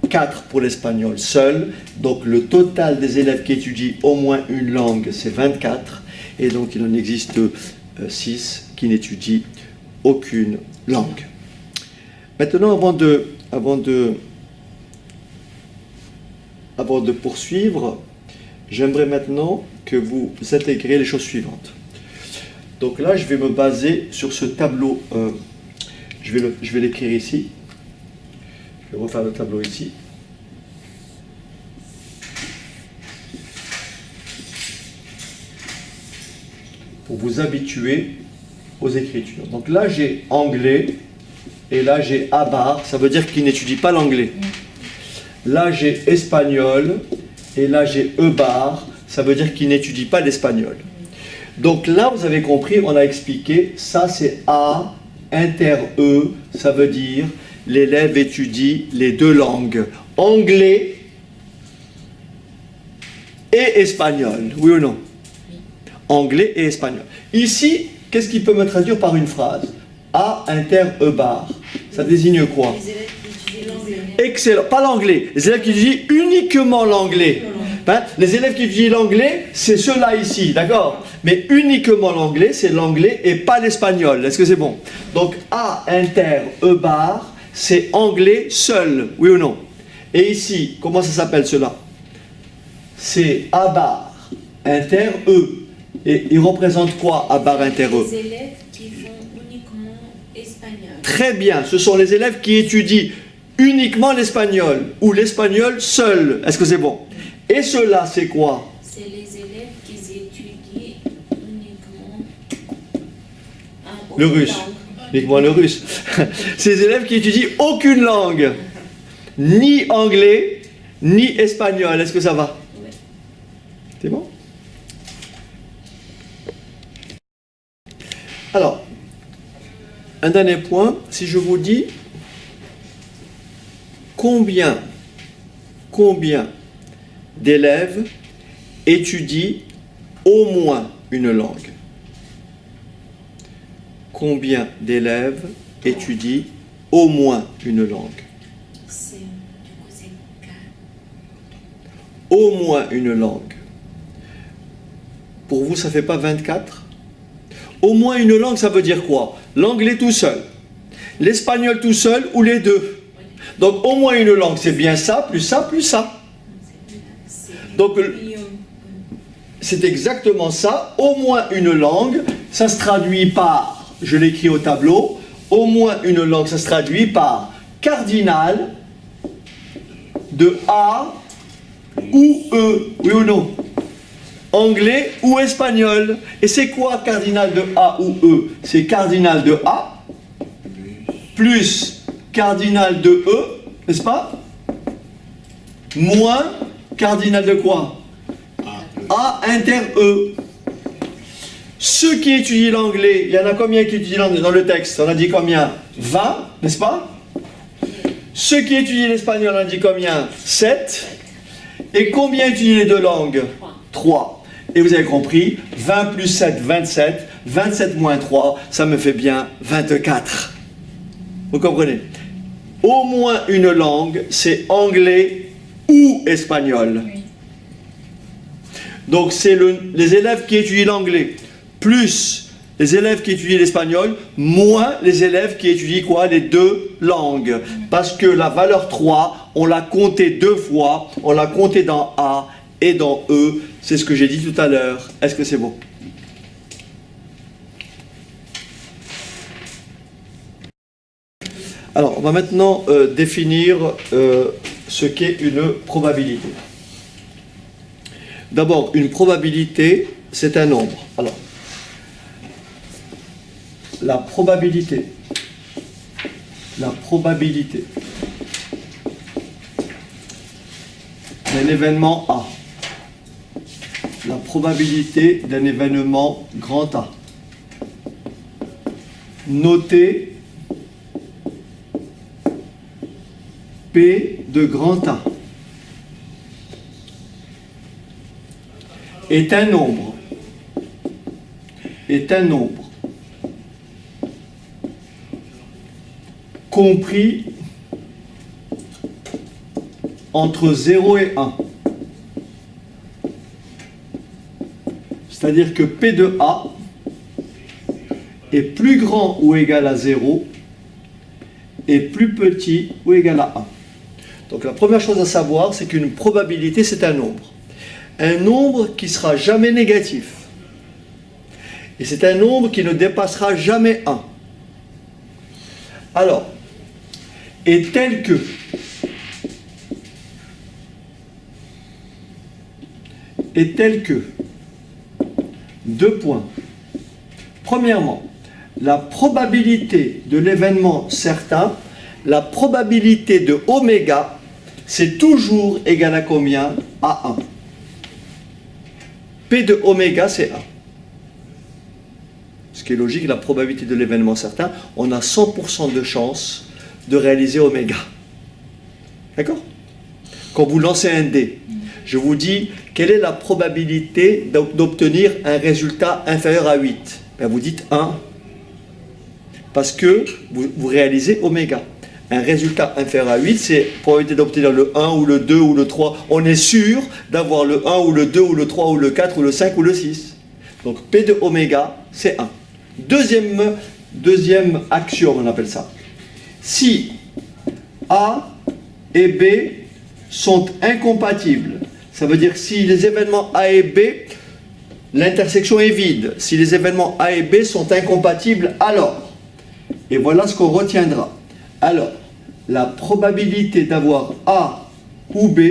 4 pour l'espagnol seul. Donc le total des élèves qui étudient au moins une langue, c'est 24. Et donc il en existe 6 qui n'étudient aucune langue. Maintenant, avant de poursuivre, j'aimerais maintenant que vous intégrez les choses suivantes. Donc là, je vais me baser sur ce tableau. Je vais l'écrire ici. Je vais refaire le tableau ici. Pour vous habituer aux écritures. Donc là, j'ai anglais et là, j'ai abar. Ça veut dire qu'il n'étudie pas l'anglais. Là, j'ai espagnol et là, j'ai ebar. Ça veut dire qu'il n'étudie pas l'espagnol. Donc là, vous avez compris, on a expliqué, ça c'est A, inter-E, ça veut dire l'élève étudie les deux langues, anglais et espagnol, oui ou non? Anglais et espagnol. Ici, qu'est-ce qui peut me traduire par une phrase? A, inter-E bar. Ça désigne quoi? Les élèves qui étudient l'anglais. Excellent, pas l'anglais, les élèves qui étudient uniquement l'anglais. Hein? Les élèves qui étudient l'anglais, c'est ceux-là ici, d'accord? Mais uniquement l'anglais, c'est l'anglais et pas l'espagnol. Est-ce que c'est bon? Donc A, inter, E bar, c'est anglais seul, oui ou non? Et ici, comment ça s'appelle cela? C'est A bar, inter, E. Et il représente quoi, A bar, inter, E? Les élèves qui font uniquement espagnol. Très bien, ce sont les élèves qui étudient uniquement l'espagnol ou l'espagnol seul. Est-ce que c'est bon? Et cela, c'est quoi? C'est les élèves qui étudient uniquement le russe. Uniquement le russe. Ces élèves qui étudient aucune langue, ni anglais, ni espagnol. Est-ce que ça va? Oui. C'est bon? Alors, un dernier point, si je vous dis combien d'élèves étudient au moins une langue? Combien d'élèves étudient au moins une langue? C'est, du coup, c'est 4. Au moins une langue. Pour vous, ça ne fait pas 24? Au moins une langue, ça veut dire quoi? L'anglais tout seul, l'espagnol tout seul ou les deux? Donc au moins une langue, c'est bien ça, plus ça, plus ça. Donc c'est exactement ça. Au moins une langue, ça se traduit par, je l'écris au tableau, au moins une langue, ça se traduit par cardinal de A ou E, oui ou non? Anglais ou espagnol. Et c'est quoi cardinal de A ou E? C'est cardinal de A plus cardinal de E, n'est-ce pas? Moins cardinal de quoi? A inter E. Ceux qui étudient l'anglais, il y en a combien qui étudient l'anglais dans le texte? On a dit combien? 20, n'est-ce pas? Ceux qui étudient l'espagnol, on a dit combien? 7. Et combien étudient les deux langues? 3. Et vous avez compris, 20 plus 7, 27. 27 moins 3, ça me fait bien 24. Vous comprenez? Au moins une langue, c'est anglais ou espagnol. Oui. Donc c'est les élèves qui étudient l'anglais, plus les élèves qui étudient l'espagnol, moins les élèves qui étudient quoi? Les deux langues. Parce que la valeur 3, on l'a comptée 2 fois, on l'a comptée dans A et dans E. C'est ce que j'ai dit tout à l'heure. Est-ce que c'est bon? Alors, on va maintenant définir ce qu'est une probabilité. D'abord, une probabilité, c'est un nombre. Alors, la probabilité d'un événement A, la probabilité d'un événement grand A, notée P de grand A, est un nombre compris entre 0 et 1. C'est-à-dire que P de A est plus grand ou égal à 0 et plus petit ou égal à 1. Donc la première chose à savoir, c'est qu'une probabilité, c'est un nombre. un nombre qui sera jamais négatif. Et c'est un nombre qui ne dépassera jamais 1. Alors, est tel que deux points. Premièrement, la probabilité de l'événement certain, la probabilité de oméga, c'est toujours égal à combien? À 1. P de oméga, c'est 1. Ce qui est logique, la probabilité de l'événement certain, on a 100% de chance de réaliser oméga. D'accord? Quand vous lancez un dé, je vous dis, quelle est la probabilité d'obtenir un résultat inférieur à 8? Ben, vous dites 1. Parce que vous réalisez oméga. Un résultat inférieur à 8, c'est probabilité d'obtenir le 1 ou le 2 ou le 3. On est sûr d'avoir le 1 ou le 2 ou le 3 ou le 4 ou le 5 ou le 6. Donc P de oméga, c'est 1. Deuxième axiome, on appelle ça. Si A et B sont incompatibles, ça veut dire si les événements A et B, l'intersection est vide. Si les événements A et B sont incompatibles, alors, et voilà ce qu'on retiendra. Alors, la probabilité d'avoir A ou B,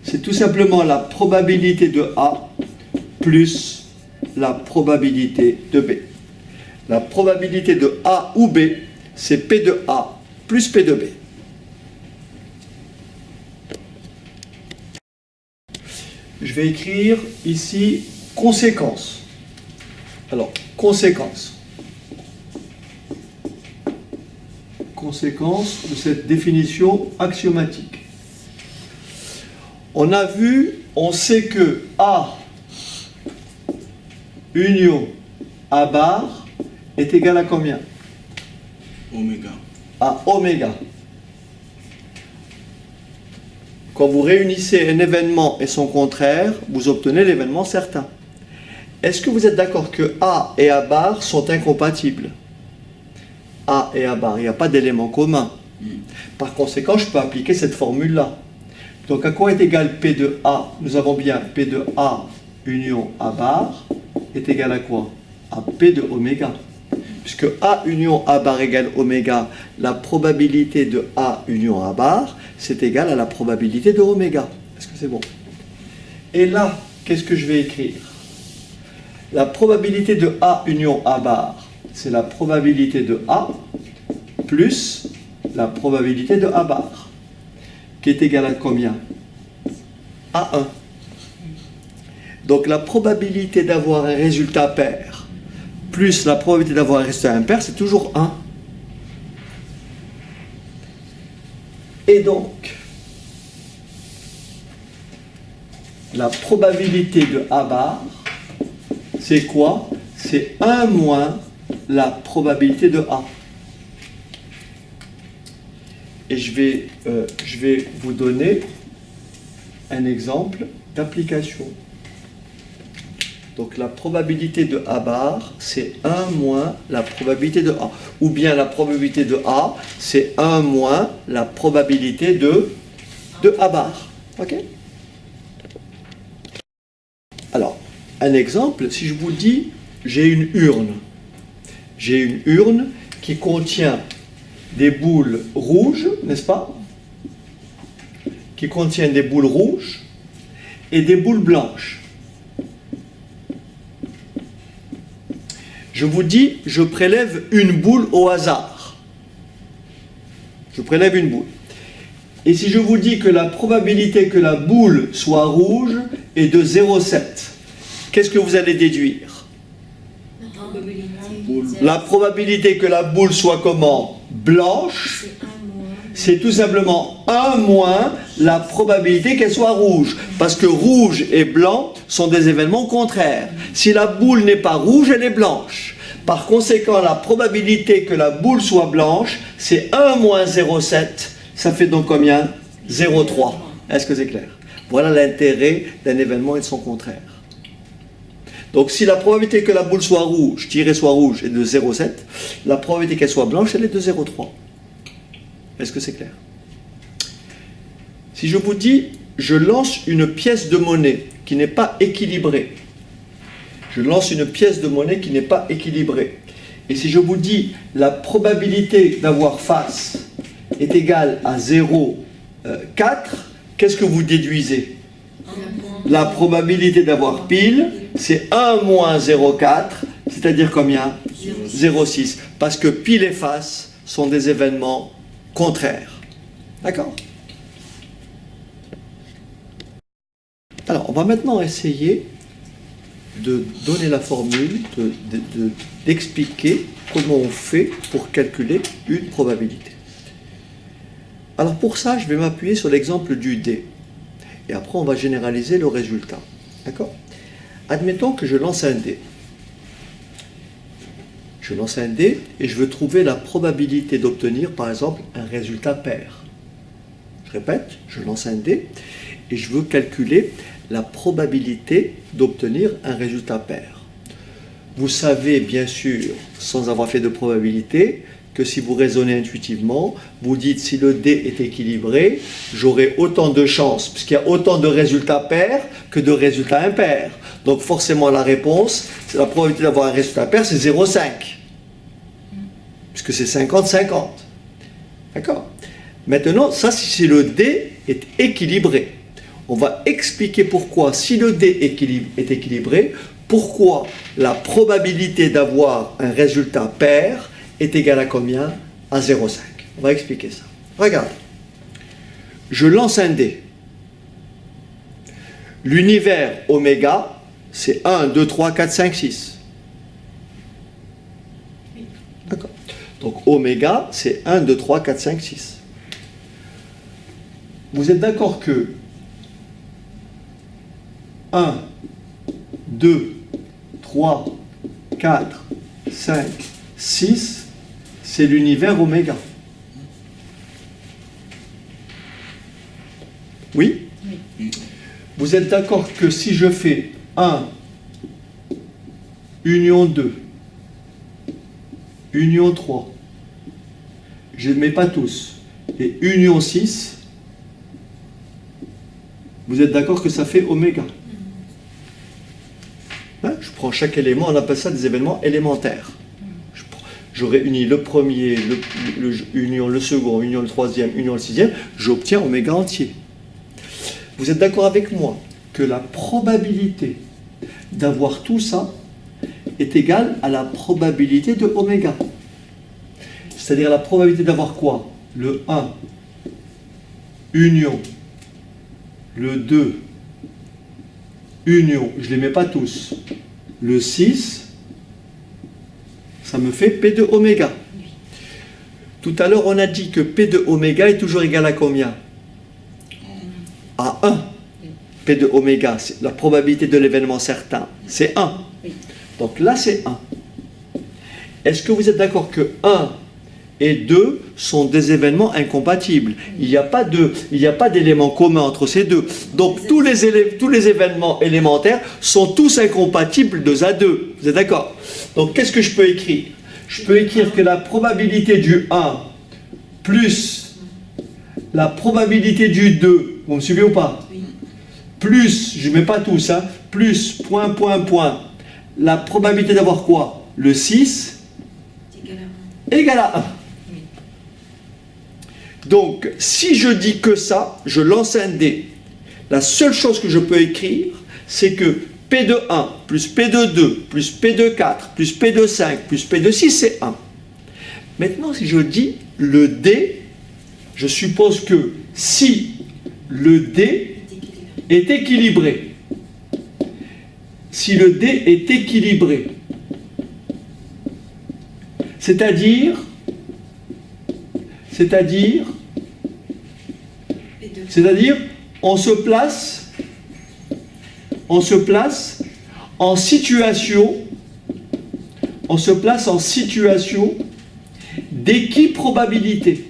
c'est tout simplement la probabilité de A plus la probabilité de B. La probabilité de A ou B, c'est P de A plus P de B. Je vais écrire ici conséquence. Alors, conséquence. Conséquence de cette définition axiomatique. On a vu, on sait que A union A bar est égal à combien? Oméga. À oméga. Quand vous réunissez un événement et son contraire, vous obtenez l'événement certain. Est-ce que vous êtes d'accord que A et A bar sont incompatibles? A et A bar, il n'y a pas d'élément commun. Par conséquent, je peux appliquer cette formule-là. Donc à quoi est égal P de A? Nous avons bien P de A union A bar est égal à quoi? À P de oméga. Puisque A union A bar égale oméga, la probabilité de A union A bar, c'est égal à la probabilité de oméga. Est-ce que c'est bon? Et là, qu'est-ce que je vais écrire? La probabilité de A union A bar, c'est la probabilité de A plus la probabilité de A bar, qui est égale à combien? À 1. Donc la probabilité d'avoir un résultat pair plus la probabilité d'avoir un résultat impair, c'est toujours 1. Et donc, la probabilité de A bar, c'est quoi? C'est 1 moins la probabilité de A. Et je vais vous donner un exemple d'application. Donc la probabilité de A bar, c'est 1 moins la probabilité de A. Ou bien la probabilité de A, c'est 1 moins la probabilité de A bar. Ok? Alors, un exemple, si je vous dis, j'ai une urne. J'ai une urne qui contient des boules rouges, n'est-ce pas? Qui contient des boules rouges et des boules blanches. Je vous dis, je prélève une boule au hasard. Je prélève une boule. Et si je vous dis que la probabilité que la boule soit rouge est de 0,7, qu'est-ce que vous allez déduire? La probabilité que la boule soit comment? Blanche, c'est tout simplement 1 moins la probabilité qu'elle soit rouge. Parce que rouge et blanc sont des événements contraires. Si la boule n'est pas rouge, elle est blanche. Par conséquent, la probabilité que la boule soit blanche, c'est 1 moins 0,7. Ça fait donc combien? 0,3. Est-ce que c'est clair? Voilà l'intérêt d'un événement et de son contraire. Donc si la probabilité que la boule soit rouge, soit rouge, est de 0,7, la probabilité qu'elle soit blanche, elle est de 0,3. Est-ce que c'est clair? Si je vous dis, je lance une pièce de monnaie qui n'est pas équilibrée. Je lance une pièce de monnaie qui n'est pas équilibrée. Et si je vous dis la probabilité d'avoir face est égale à 0,4, qu'est-ce que vous déduisez? La probabilité d'avoir pile, c'est 1 moins 0,4, c'est-à-dire combien? 0,6. Parce que pile et face sont des événements contraires. D'accord? Alors, on va maintenant essayer de donner la formule, d'expliquer comment on fait pour calculer une probabilité. Alors pour ça, je vais m'appuyer sur l'exemple du dé. Et après, on va généraliser le résultat. D'accord? Admettons que je lance un dé. Je lance un dé et je veux trouver la probabilité d'obtenir, par exemple, un résultat pair. Je répète, je lance un dé et je veux calculer la probabilité d'obtenir un résultat pair. Vous savez, bien sûr, sans avoir fait de probabilité, que si vous raisonnez intuitivement, vous dites si le dé est équilibré, j'aurai autant de chances, puisqu'il y a autant de résultats pairs que de résultats impairs. Donc forcément la réponse, c'est la probabilité d'avoir un résultat pair, c'est 0,5. Puisque c'est 50-50. D'accord? Maintenant, ça, si le dé est équilibré, on va expliquer pourquoi, si le dé est équilibré, pourquoi la probabilité d'avoir un résultat pair est égale à combien? À 0,5. On va expliquer ça. Regarde. Je lance un dé. L'univers oméga, c'est 1, 2, 3, 4, 5, 6. D'accord. Donc oméga, c'est 1, 2, 3, 4, 5, 6. Vous êtes d'accord que 1, 2, 3, 4, 5, 6, c'est l'univers oméga. Oui? Oui. Vous êtes d'accord que si je fais 1, union 2, union 3, je ne mets pas tous, et union 6, vous êtes d'accord que ça fait oméga? Hein? Je prends chaque élément, on appelle ça des événements élémentaires. Je réunis le premier, union le second, union le troisième, union le sixième, j'obtiens oméga entier. Vous êtes d'accord avec moi que la probabilité d'avoir tout ça est égale à la probabilité de oméga. C'est-à-dire la probabilité d'avoir quoi? Le 1, union, le 2, union, je ne les mets pas tous, le 6, ça me fait P de oméga. Tout à l'heure, on a dit que P de oméga est toujours égal à combien? À 1. P de oméga, c'est la probabilité de l'événement certain, c'est 1. Donc là, c'est 1. Est-ce que vous êtes d'accord que 1 et 2 sont des événements incompatibles? Il n'y a pas d'élément commun entre ces deux. Donc tous les événements élémentaires sont tous incompatibles 2 à 2. Vous êtes d'accord? Donc qu'est-ce que je peux écrire? Je peux écrire que la probabilité du 1 plus la probabilité du 2, vous me suivez ou pas? Oui. Plus, je ne mets pas tous, hein, plus, point, point, point, la probabilité d'avoir quoi? Le 6 égale à 1. Oui. Donc, si je dis que ça, je lance un dé. La seule chose que je peux écrire, c'est que P de 1 plus P de 2 plus P de 4 plus P de 5 plus P de 6, c'est 1. Maintenant, si je dis le dé, je suppose que si le dé est équilibré, si le dé est équilibré, c'est-à-dire, on se place en situation d'équiprobabilité.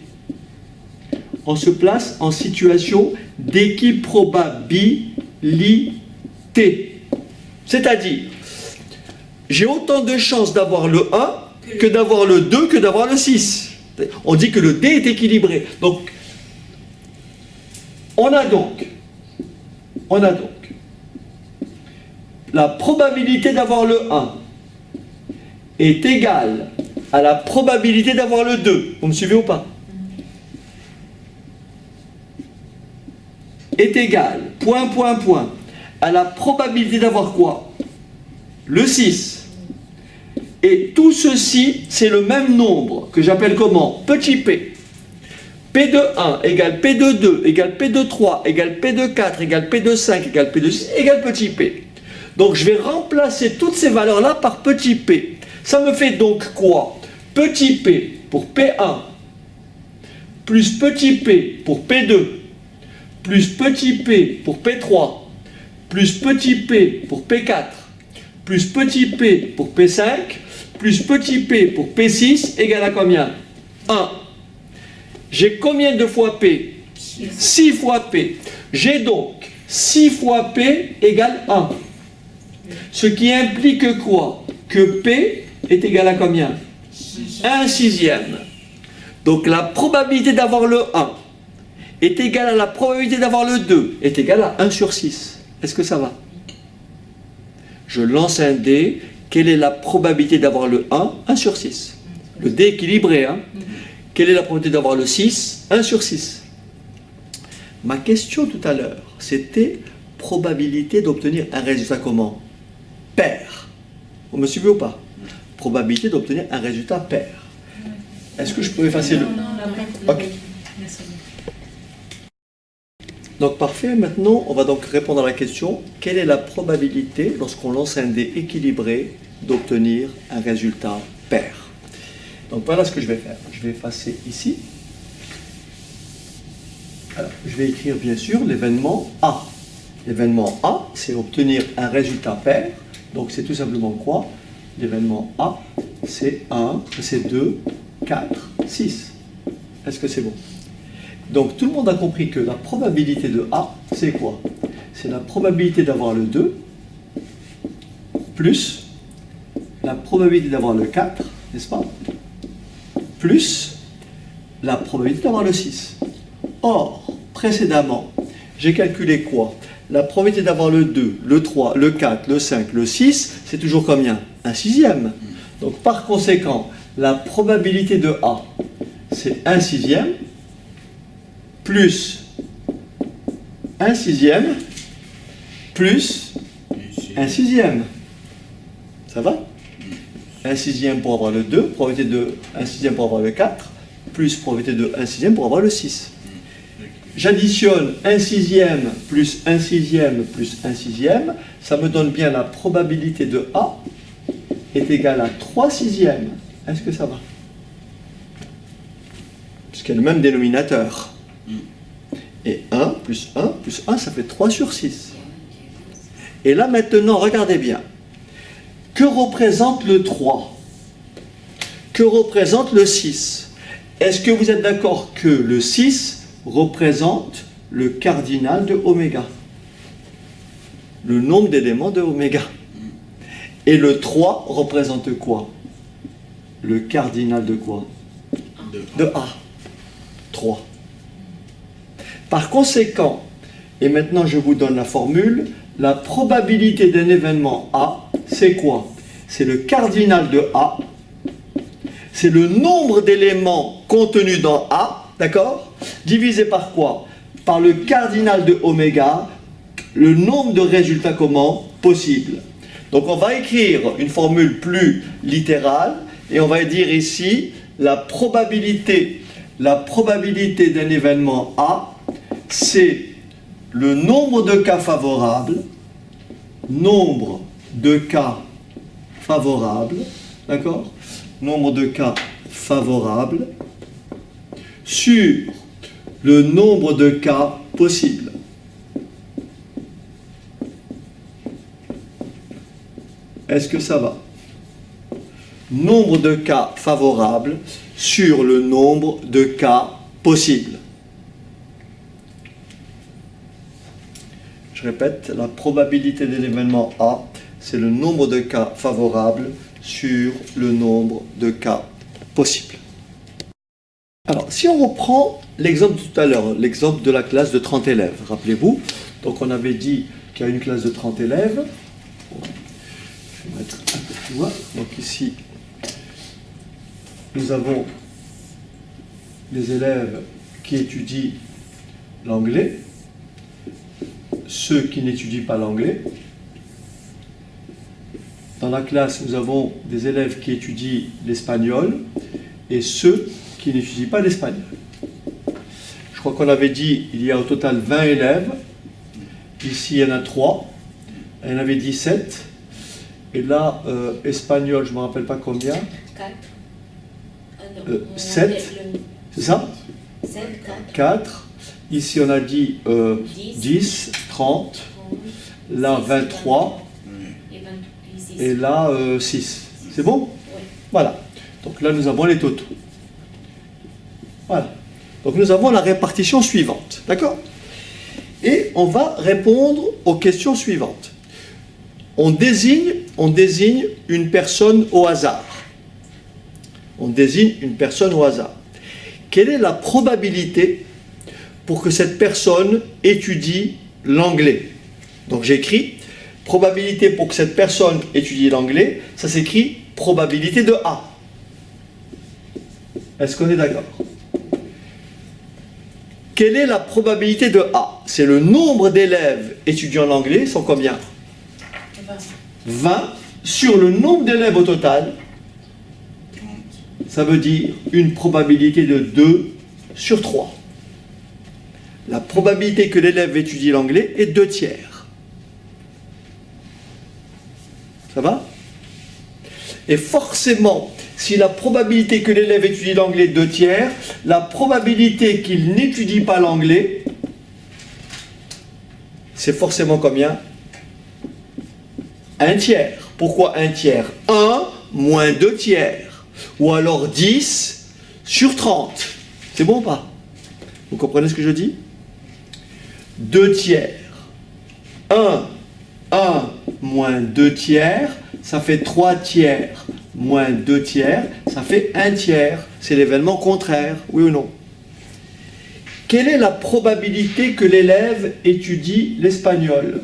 On se place en situation d'équiprobabilité. C'est-à-dire, j'ai autant de chances d'avoir le 1 que d'avoir le 2 que d'avoir le 6. On dit que le dé est équilibré. Donc, on a donc On a donc la probabilité d'avoir le 1 est égale à la probabilité d'avoir le 2. Vous me suivez ou pas? Est égale, point, point, point, à la probabilité d'avoir quoi? Le 6. Et tout ceci, c'est le même nombre que j'appelle comment? Petit p. P de 1 égale P de 2 égale P de 3 égale P de 4 égale P de 5 égale P de 6 égale petit p. Donc je vais remplacer toutes ces valeurs-là par petit p. Ça me fait donc quoi? Petit p pour P1 plus petit p pour P2 plus petit p pour P3 plus petit p pour P4 plus petit p pour P5 plus petit p pour P6 égale à combien? 1. J'ai combien de fois P? 6 fois P. J'ai donc 6 fois P égale 1. Ce qui implique quoi? Que P est égal à combien? 1 sixième. Donc la probabilité d'avoir le 1 est égale à la probabilité d'avoir le 2 est égale à 1 sur 6. Est-ce que ça va? Je lance un dé. Quelle est la probabilité d'avoir le 1? 1 sur 6. Le dé équilibré, hein? Quelle est la probabilité d'avoir le 6? 1 sur 6. Ma question tout à l'heure, c'était probabilité d'obtenir un résultat comment? Pair. Vous me suivez ou pas? Probabilité d'obtenir un résultat pair. Est-ce que je peux effacer le... Ok. Donc parfait, maintenant on va donc répondre à la question, quelle est la probabilité lorsqu'on lance un dé équilibré d'obtenir un résultat pair? Donc voilà ce que je vais faire. Je vais effacer ici. Alors, je vais écrire bien sûr l'événement A. L'événement A, c'est obtenir un résultat pair. Donc c'est tout simplement quoi? L'événement A, c'est 1, c'est 2, 4, 6. Est-ce que c'est bon? Donc tout le monde a compris que la probabilité de A, c'est quoi? C'est la probabilité d'avoir le 2 plus la probabilité d'avoir le 4, n'est-ce pas? Plus la probabilité d'avoir le 6. Or, précédemment, j'ai calculé quoi? La probabilité d'avoir le 2, le 3, le 4, le 5, le 6, c'est toujours combien? 1 sixième. Donc par conséquent, la probabilité de A, c'est 1 sixième, plus 1 sixième, plus 1 sixième. Ça va? 1 sixième pour avoir le 2, probabilité de 1 sixième pour avoir le 4, plus probabilité de 1 sixième pour avoir le 6. J'additionne 1 sixième plus 1 sixième plus 1 sixième, ça me donne bien la probabilité de A est égale à 3 sixièmes. Est-ce que ça va? Puisqu'il y a le même dénominateur. Et 1 plus 1 plus 1, ça fait 3 sur 6. Et là maintenant, regardez bien. Que représente le 3? Que représente le 6? Est-ce que vous êtes d'accord que le 6 représente le cardinal de oméga? Le nombre d'éléments de oméga. Et le 3 représente quoi? Le cardinal de quoi? De A. 3. Par conséquent, et maintenant je vous donne la formule, la probabilité d'un événement A, c'est quoi? C'est le cardinal de A, c'est le nombre d'éléments contenus dans A, d'accord? Divisé par quoi? Par le cardinal de oméga, le nombre de résultats comment? Possibles. Donc on va écrire une formule plus littérale, et on va dire ici la probabilité d'un événement A, c'est le nombre de cas favorables, d'accord? Nombre de cas favorables sur le nombre de cas possibles. Est-ce que ça va? Nombre de cas favorables sur le nombre de cas possibles. Je répète, la probabilité de l'événement A, c'est le nombre de cas favorables sur le nombre de cas possibles. Alors, si on reprend l'exemple de tout à l'heure, l'exemple de la classe de 30 élèves, rappelez-vous, donc on avait dit qu'il y a une classe de 30 élèves. Je vais mettre un peu plus loin. Donc ici, nous avons les élèves qui étudient l'anglais, ceux qui n'étudient pas l'anglais. Dans la classe, nous avons des élèves qui étudient l'espagnol et ceux qui n'étudient pas l'espagnol. Je crois qu'on avait dit il y a au total 20 élèves. Ici, il y en a 3. Il y en avait 17. Et là, espagnol, je ne me rappelle pas combien. 4. 7. C'est ça? 7, 4. 4. Ici, on a dit 10, 30. Là, 23. Et là, 6. C'est bon? Oui. Voilà. Donc là, nous avons les totaux. Voilà. Donc nous avons la répartition suivante. D'accord? Et on va répondre aux questions suivantes. On désigne une personne au hasard. On désigne une personne au hasard. Quelle est la probabilité pour que cette personne étudie l'anglais? Donc j'écris probabilité pour que cette personne étudie l'anglais, ça s'écrit probabilité de A. Est-ce qu'on est d'accord? Quelle est la probabilité de A? C'est le nombre d'élèves étudiant l'anglais, sont combien? 20 sur le nombre d'élèves au total. Ça veut dire une probabilité de 2 sur 3. La probabilité que l'élève étudie l'anglais est 2 tiers. Ça va? Et forcément, si la probabilité que l'élève étudie l'anglais est 2 tiers, la probabilité qu'il n'étudie pas l'anglais, c'est forcément combien? 1 tiers. Pourquoi 1 tiers? 1 moins 2 tiers. Ou alors 10 sur 30. C'est bon ou pas? Vous comprenez ce que je dis? 2 tiers. 1 moins 2 tiers, ça fait 3 tiers. Moins 2 tiers, ça fait 1 tiers. C'est l'événement contraire, oui ou non? Quelle est la probabilité que l'élève étudie l'espagnol?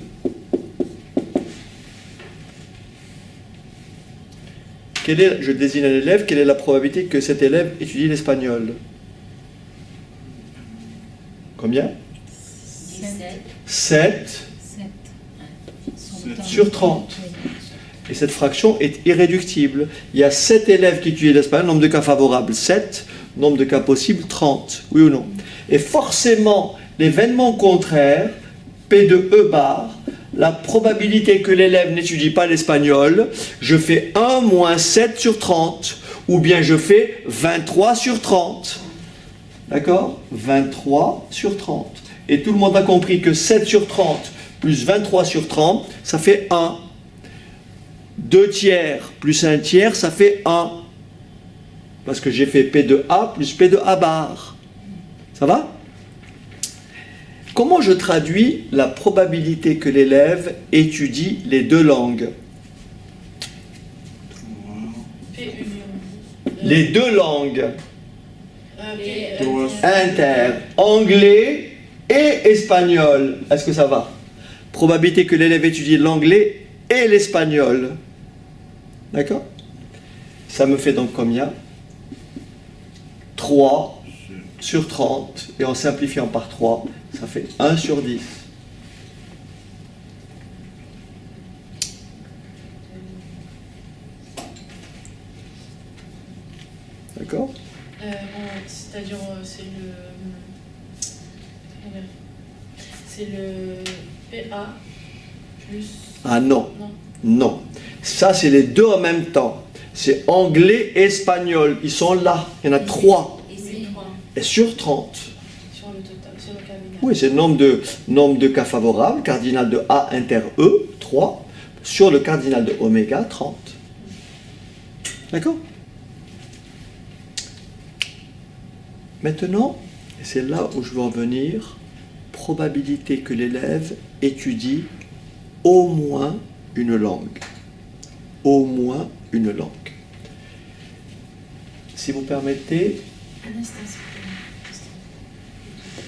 Je désigne un élève, quelle est la probabilité que cet élève étudie l'espagnol? Combien? 7 sur 30. Et cette fraction est irréductible. Il y a 7 élèves qui étudient l'espagnol, nombre de cas favorables 7, nombre de cas possibles 30, oui ou non? Et forcément, l'événement contraire, P de E bar, la probabilité que l'élève n'étudie pas l'espagnol, je fais 1 moins 7 sur 30, ou bien je fais 23 sur 30. D'accord? 23 sur 30. Et tout le monde a compris que 7 sur 30 plus 23 sur 30, ça fait 1. 2 tiers plus 1 tiers, ça fait 1. Parce que j'ai fait P de A plus P de A bar. Ça va? Comment je traduis la probabilité que l'élève étudie les 2 langues? Les 2 langues. Inter, anglais et espagnol. Est-ce que ça va? Probabilité que l'élève étudie l'anglais et l'espagnol. D'accord? Ça me fait donc combien? 3 sur 30. Et en simplifiant par 3, ça fait 1 sur 10. D'accord? C'est-à-dire, c'est le PA plus... Ah non, Non. non. Ça, c'est les 2 en même temps. C'est anglais et espagnol. Ils sont là. Il y en a 3. Et c'est 3. Et sur 30. Sur le total, sur le cardinal. Oui, c'est le nombre de cas favorables. Cardinal de A inter E, 3. Sur le cardinal de oméga, 30. D'accord? Maintenant, et c'est là où je veux en venir, probabilité que l'élève étudie au moins une langue. Au moins une langue. Si vous permettez, Un instant, s'il vous plaît.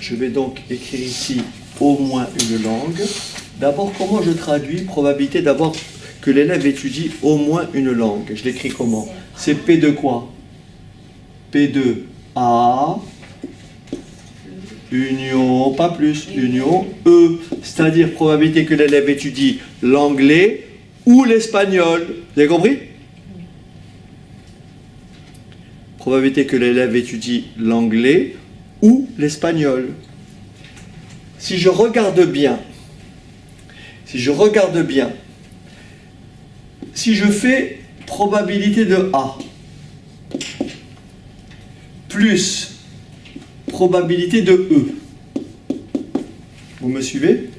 Je vais donc écrire ici au moins une langue. D'abord, comment je traduis probabilité d'abord que l'élève étudie au moins une langue? Je l'écris comment? C'est P de quoi? P de A, union, pas plus, union, E. C'est-à-dire probabilité que l'élève étudie l'anglais ou l'espagnol. Vous avez compris? Probabilité que l'élève étudie l'anglais ou l'espagnol. Si je regarde bien, si je fais probabilité de A plus probabilité de E, vous me suivez?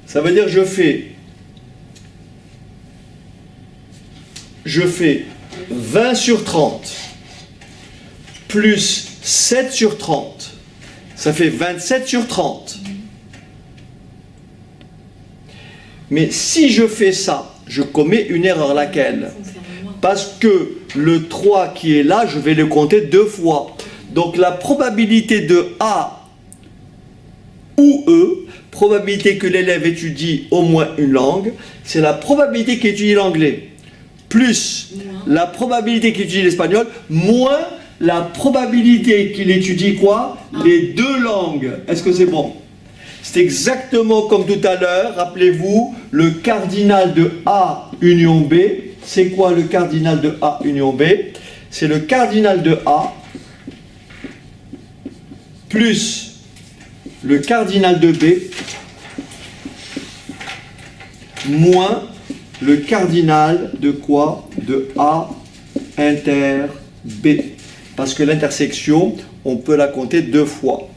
Ça veut dire je fais 20 sur 30 plus 7 sur 30, ça fait 27 sur 30. Mais si je fais ça, je commets une erreur, laquelle? Parce que le 3 qui est là, je vais le compter 2 fois. Donc la probabilité de A ou E, probabilité que l'élève étudie au moins une langue, c'est la probabilité qu'il étudie l'anglais, plus la probabilité qu'il étudie l'espagnol, moins la probabilité qu'il étudie quoi? Les deux langues. Est-ce que c'est bon? C'est exactement comme tout à l'heure. Rappelez-vous, le cardinal de A union B. C'est quoi le cardinal de A union B? C'est le cardinal de A plus le cardinal de B moins le cardinal de quoi? De A inter B. Parce que l'intersection, on peut la compter 2 fois.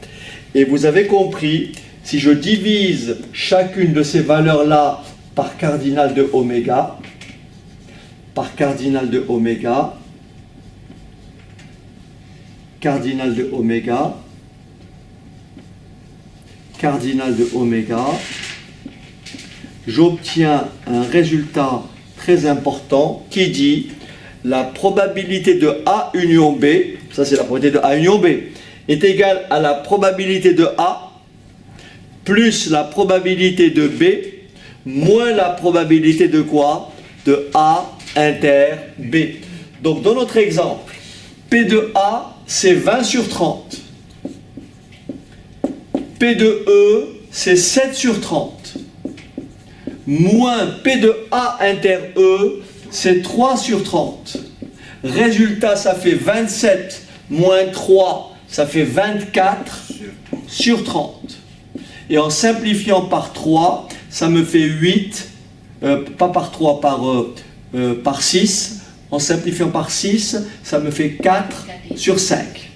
Et vous avez compris, si je divise chacune de ces valeurs-là par cardinal de oméga, cardinal de oméga, cardinal de oméga, j'obtiens un résultat très important qui dit la probabilité de A union B, ça c'est la probabilité de A union B, est égale à la probabilité de A plus la probabilité de B moins la probabilité de quoi? De A inter B. Donc dans notre exemple, P de A c'est 20 sur 30. P de E c'est 7 sur 30. Moins P de A inter E c'est 3 sur 30. Résultat, ça fait 27 moins 3, ça fait 24 sur 30. Et en simplifiant par 3, ça me fait 8, pas par 3, par 6. En simplifiant par 6, ça me fait 4 sur 5.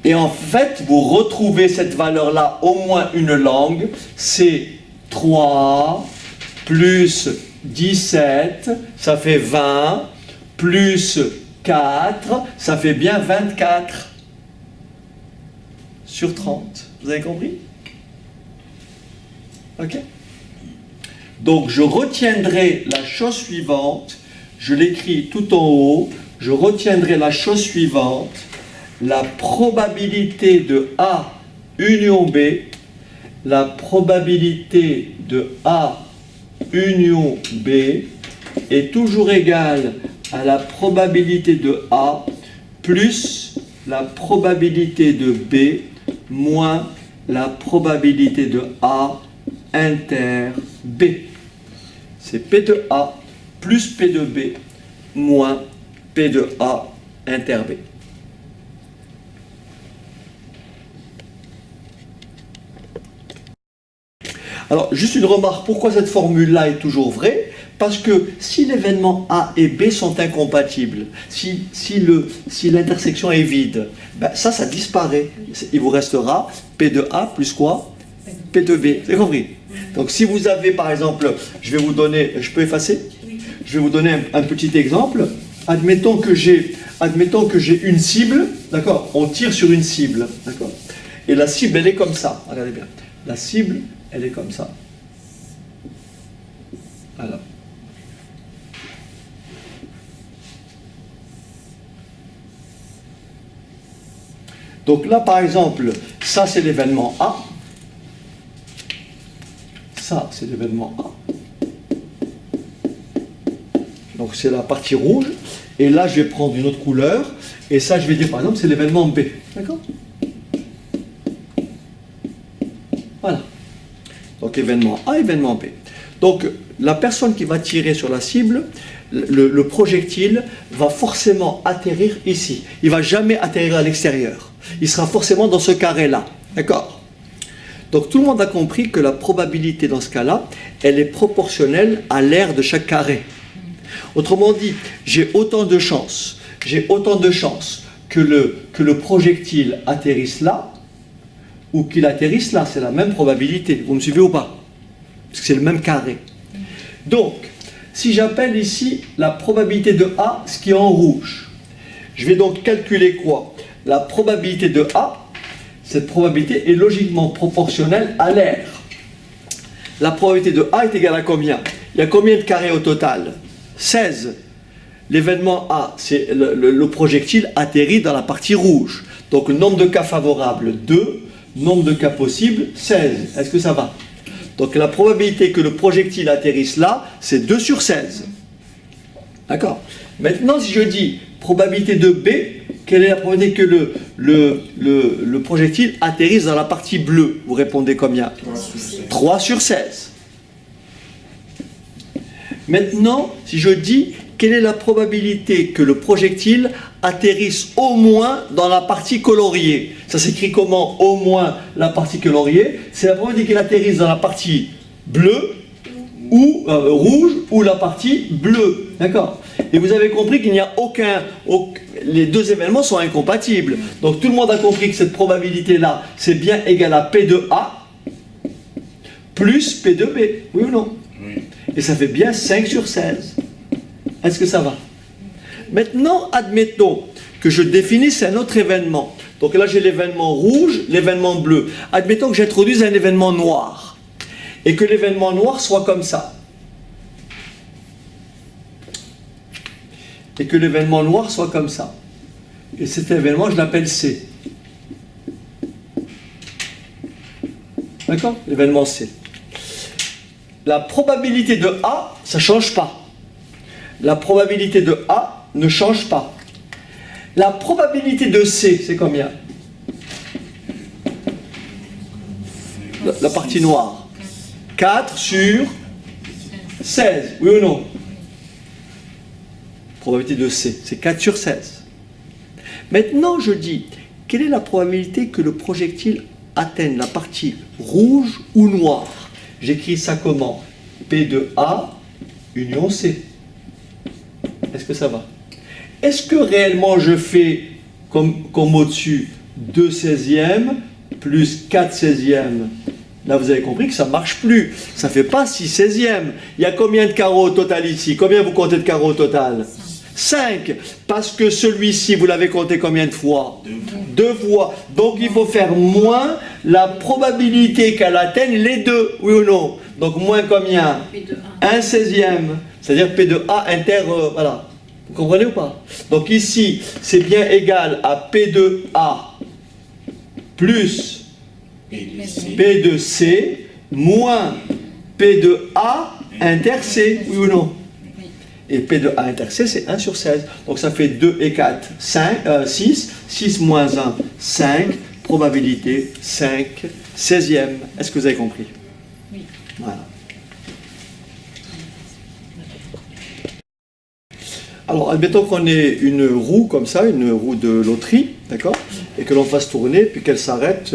Et en fait, vous retrouvez cette valeur-là, au moins une langue, c'est 3 plus 17, ça fait 20, plus 4, ça fait bien 24 sur 30. Vous avez compris? Ok? Donc je retiendrai la chose suivante, je l'écris tout en haut, je retiendrai la chose suivante, la probabilité de A union B, la probabilité de A union B est toujours égale à la probabilité de A plus la probabilité de B moins la probabilité de A inter B. C'est P de A plus P de B moins P de A inter B. Alors, juste une remarque, pourquoi cette formule-là est toujours vraie? Parce que si l'événement A et B sont incompatibles, si l'intersection est vide, ben ça disparaît. Il vous restera P de A plus quoi? P de B. Vous avez compris? Donc si vous avez par exemple, je vais vous donner, je peux effacer? Je vais vous donner un petit exemple. Admettons que j'ai une cible, d'accord? On tire sur une cible, d'accord? Et la cible, elle est comme ça. Regardez bien. La cible, elle est comme ça. Alors. Donc là, par exemple, ça c'est l'événement A. Ça, c'est l'événement A. Donc c'est la partie rouge. Et là, je vais prendre une autre couleur. Et ça, je vais dire, par exemple, c'est l'événement B. D'accord? Voilà. Donc événement A, événement B. Donc la personne qui va tirer sur la cible, le projectile va forcément atterrir ici. Il ne va jamais atterrir à l'extérieur. Il sera forcément dans ce carré-là. D'accord? Donc tout le monde a compris que la probabilité dans ce cas-là, elle est proportionnelle à l'aire de chaque carré. Autrement dit, j'ai autant de chances que le projectile atterrisse là ou qu'il atterrisse là. C'est la même probabilité. Vous me suivez ou pas? Parce que c'est le même carré. Donc, si j'appelle ici la probabilité de A, ce qui est en rouge, je vais donc calculer quoi? La probabilité de A, cette probabilité est logiquement proportionnelle à l'aire. La probabilité de A est égale à combien? Il y a combien de carrés au total? 16. L'événement A, c'est le projectile atterrit dans la partie rouge. Donc le nombre de cas favorables, 2. Nombre de cas possibles, 16. Est-ce que ça va? Donc la probabilité que le projectile atterrisse là, c'est 2 sur 16. D'accord? Maintenant, si je dis probabilité de B, quelle est la probabilité que le projectile atterrisse dans la partie bleue? Vous répondez combien? 3 sur 16. Maintenant, si je dis quelle est la probabilité que le projectile atterrisse au moins dans la partie coloriée? Ça s'écrit comment, au moins la partie coloriée? C'est la probabilité qu'il atterrisse dans la partie bleue ou rouge ou la partie bleue. D'accord? Et vous avez compris qu'il n'y a les deux événements sont incompatibles. Donc tout le monde a compris que cette probabilité-là, c'est bien égal à P de A plus P de B. Oui ou non? Oui. Et ça fait bien 5 sur 16. Est-ce que ça va? Maintenant, admettons que je définisse un autre événement. Donc là, j'ai l'événement rouge, l'événement bleu. Admettons que j'introduise un événement noir. Et que l'événement noir soit comme ça. Et que l'événement noir soit comme ça. Et cet événement, je l'appelle C. D'accord? L'événement C. La probabilité de A, ça ne change pas. La probabilité de A ne change pas. La probabilité de C, c'est combien? La partie noire. 4 sur 16. Oui ou non? Probabilité de C, c'est 4 sur 16. Maintenant, je dis, quelle est la probabilité que le projectile atteigne la partie rouge ou noire? J'écris ça comment? P de A union C. Est-ce que ça va? Est-ce que réellement je fais comme au-dessus 2 16e plus 4 16e? Là, vous avez compris que ça ne marche plus. Ça ne fait pas 6 16e. Il y a combien de carreaux au total ici? Combien vous comptez de carreaux au total? 5. Parce que celui-ci, vous l'avez compté combien de fois? 2 fois. Donc, il faut faire moins la probabilité qu'elle atteigne les deux. Oui ou non? Donc, moins combien? 1 16e. C'est-à-dire P de A inter... voilà. Vous comprenez ou pas? Donc, ici, c'est bien égal à P de A plus P de C moins P de A inter C. Oui ou non? Et P de A inter C, c'est 1 sur 16. Donc ça fait 2 et 4, 6. 6 moins 1, 5. Probabilité 5, 16e. Est-ce que vous avez compris? Oui. Voilà. Alors, admettons qu'on ait une roue comme ça, une roue de loterie, d'accord? Et que l'on fasse tourner, puis qu'elle s'arrête,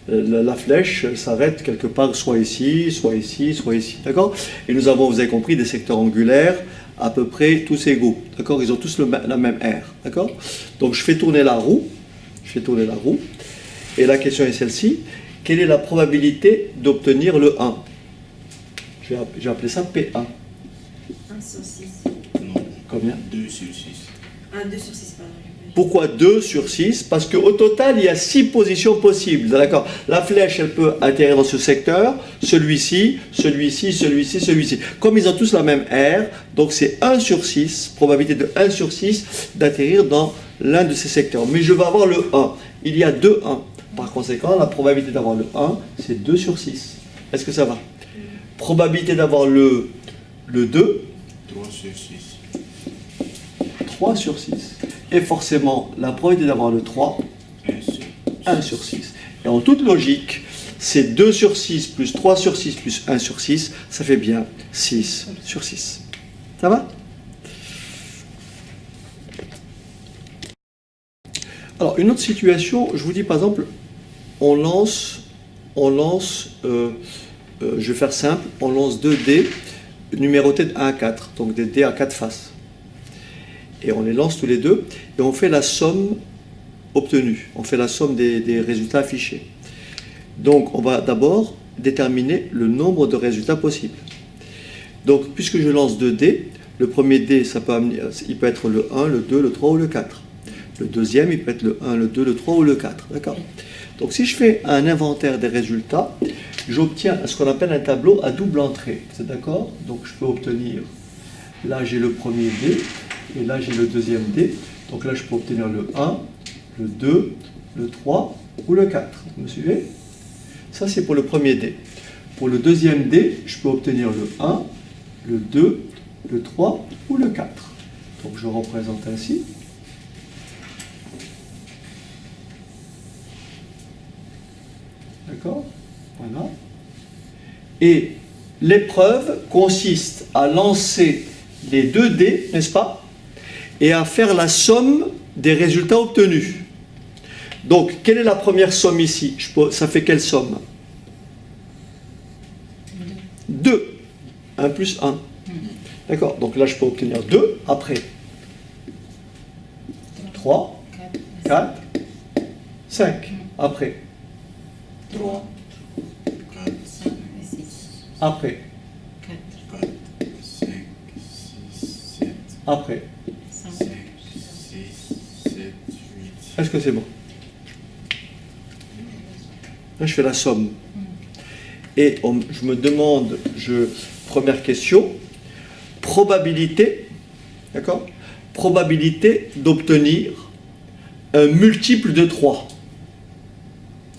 la flèche s'arrête quelque part, soit ici, soit ici, soit ici, d'accord? Et nous avons, vous avez compris, des secteurs angulaires à peu près tous égaux, d'accord? Ils ont tous la même aire, d'accord? Donc je fais tourner la roue, et la question est celle-ci, quelle est la probabilité d'obtenir le 1? J'ai appelé ça P1. 1 sur 6. Non. Combien? 2 sur 6. Ah, 2 sur 6, pardon. Pourquoi 2 sur 6? Parce qu'au total, il y a 6 positions possibles. D'accord? La flèche, elle peut atterrir dans ce secteur, celui-ci, celui-ci, celui-ci, celui-ci. Comme ils ont tous la même aire, donc c'est 1 sur 6, probabilité de 1 sur 6 d'atterrir dans l'un de ces secteurs. Mais je vais avoir le 1. il y a 2 1. Par conséquent, la probabilité d'avoir le 1, c'est 2 sur 6. Est-ce que ça va? Probabilité d'avoir le 2, 3 sur 6. 3 sur 6. Et forcément, la probabilité d'avoir le 3, 1 sur 1 sur 6. Et en toute logique, c'est 2 sur 6 plus 3 sur 6 plus 1 sur 6, ça fait bien 6 sur 6. Ça va? Alors, une autre situation, je vous dis par exemple, on lance, je vais faire simple, on lance 2 dés numérotés de 1 à 4, donc des dés à 4 faces. Et on les lance tous les deux, et on fait la somme obtenue, on fait la somme des résultats affichés. Donc, on va d'abord déterminer le nombre de résultats possibles. Donc, puisque je lance 2 dés, le premier dé, il peut être le 1, le 2, le 3 ou le 4. Le deuxième, il peut être le 1, le 2, le 3 ou le 4. D'accord? Donc, si je fais un inventaire des résultats, j'obtiens ce qu'on appelle un tableau à double entrée. C'est d'accord? Donc, je peux obtenir, là, j'ai le premier dé, et là, j'ai le deuxième dé. Donc là, je peux obtenir le 1, le 2, le 3 ou le 4. Vous me suivez? Ça, c'est pour le premier dé. Pour le deuxième dé, je peux obtenir le 1, le 2, le 3 ou le 4. Donc, je représente ainsi. D'accord? Voilà. Et l'épreuve consiste à lancer les 2 dés, n'est-ce pas? Et à faire la somme des résultats obtenus. Donc, quelle est la première somme ici? Ça fait quelle somme? 2. 1 plus 1. D'accord? Donc là, je peux obtenir 2. Après, 3, 4, 5. Après, 3, 4, 5, 6, après, 4, 4, 5, 6, 7, après. 5, 5, 6, 7, 8. Est-ce que c'est bon? Là, je fais la somme. Et je me demande, première question, probabilité, d'accord? Probabilité d'obtenir un multiple de 3.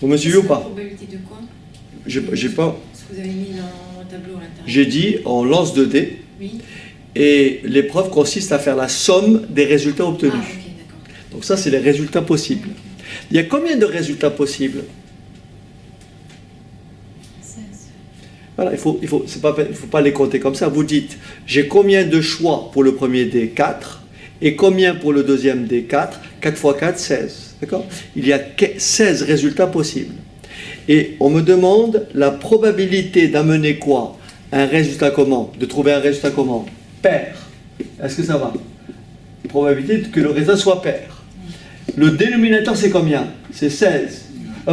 Vous me suivez ou La pas? probabilité de quoi? J'ai pas. Ce que vous avez mis dans le tableau à l'intérieur. J'ai dit, on lance 2 dés, Oui. et l'épreuve consiste à faire la somme des résultats Ah, obtenus. ok, d'accord. Donc ça, c'est les résultats possibles. Il y a combien de résultats possibles? 16. Voilà, il faut pas les compter comme ça. Vous dites, j'ai combien de choix pour le premier dé? 4. Et combien pour le deuxième dé? 4. 4 fois 4, 16. D'accord? Il y a 16 résultats possibles. Et on me demande la probabilité d'amener quoi? Un résultat comment? De trouver un résultat comment? Pair. Est-ce que ça va? Probabilité que le résultat soit pair. Le dénominateur, c'est combien? C'est 16.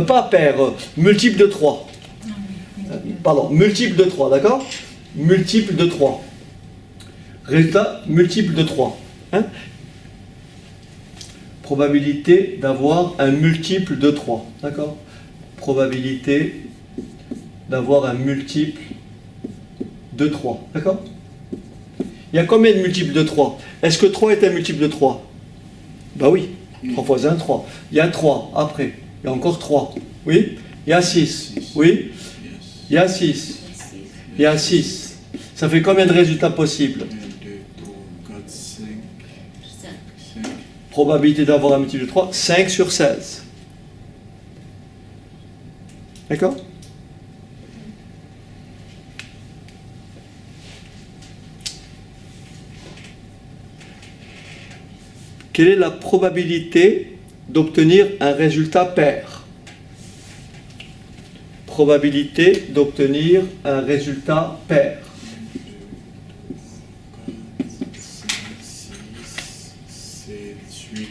Pas pair, multiple de 3. Pardon, multiple de 3, d'accord? Multiple de 3. Résultat, multiple de 3. Hein? Probabilité d'avoir un multiple de 3. D'accord? Probabilité d'avoir un multiple de 3. D'accord? Il y a combien de multiples de 3? Est-ce que 3 est un multiple de 3? Ben oui. 3 fois 1, 3. Il y a 3 après. Il y a encore 3. Oui? Il y a 6. Oui? Il y a 6. Il y a 6. Ça fait combien de résultats possibles? 1, 2, 3, 4, 5, 5. Probabilité d'avoir un multiple de 3, 5 sur 16. D'accord? Quelle est la probabilité d'obtenir un résultat pair? Probabilité d'obtenir un résultat pair. 4, 5, 6, 7, 8.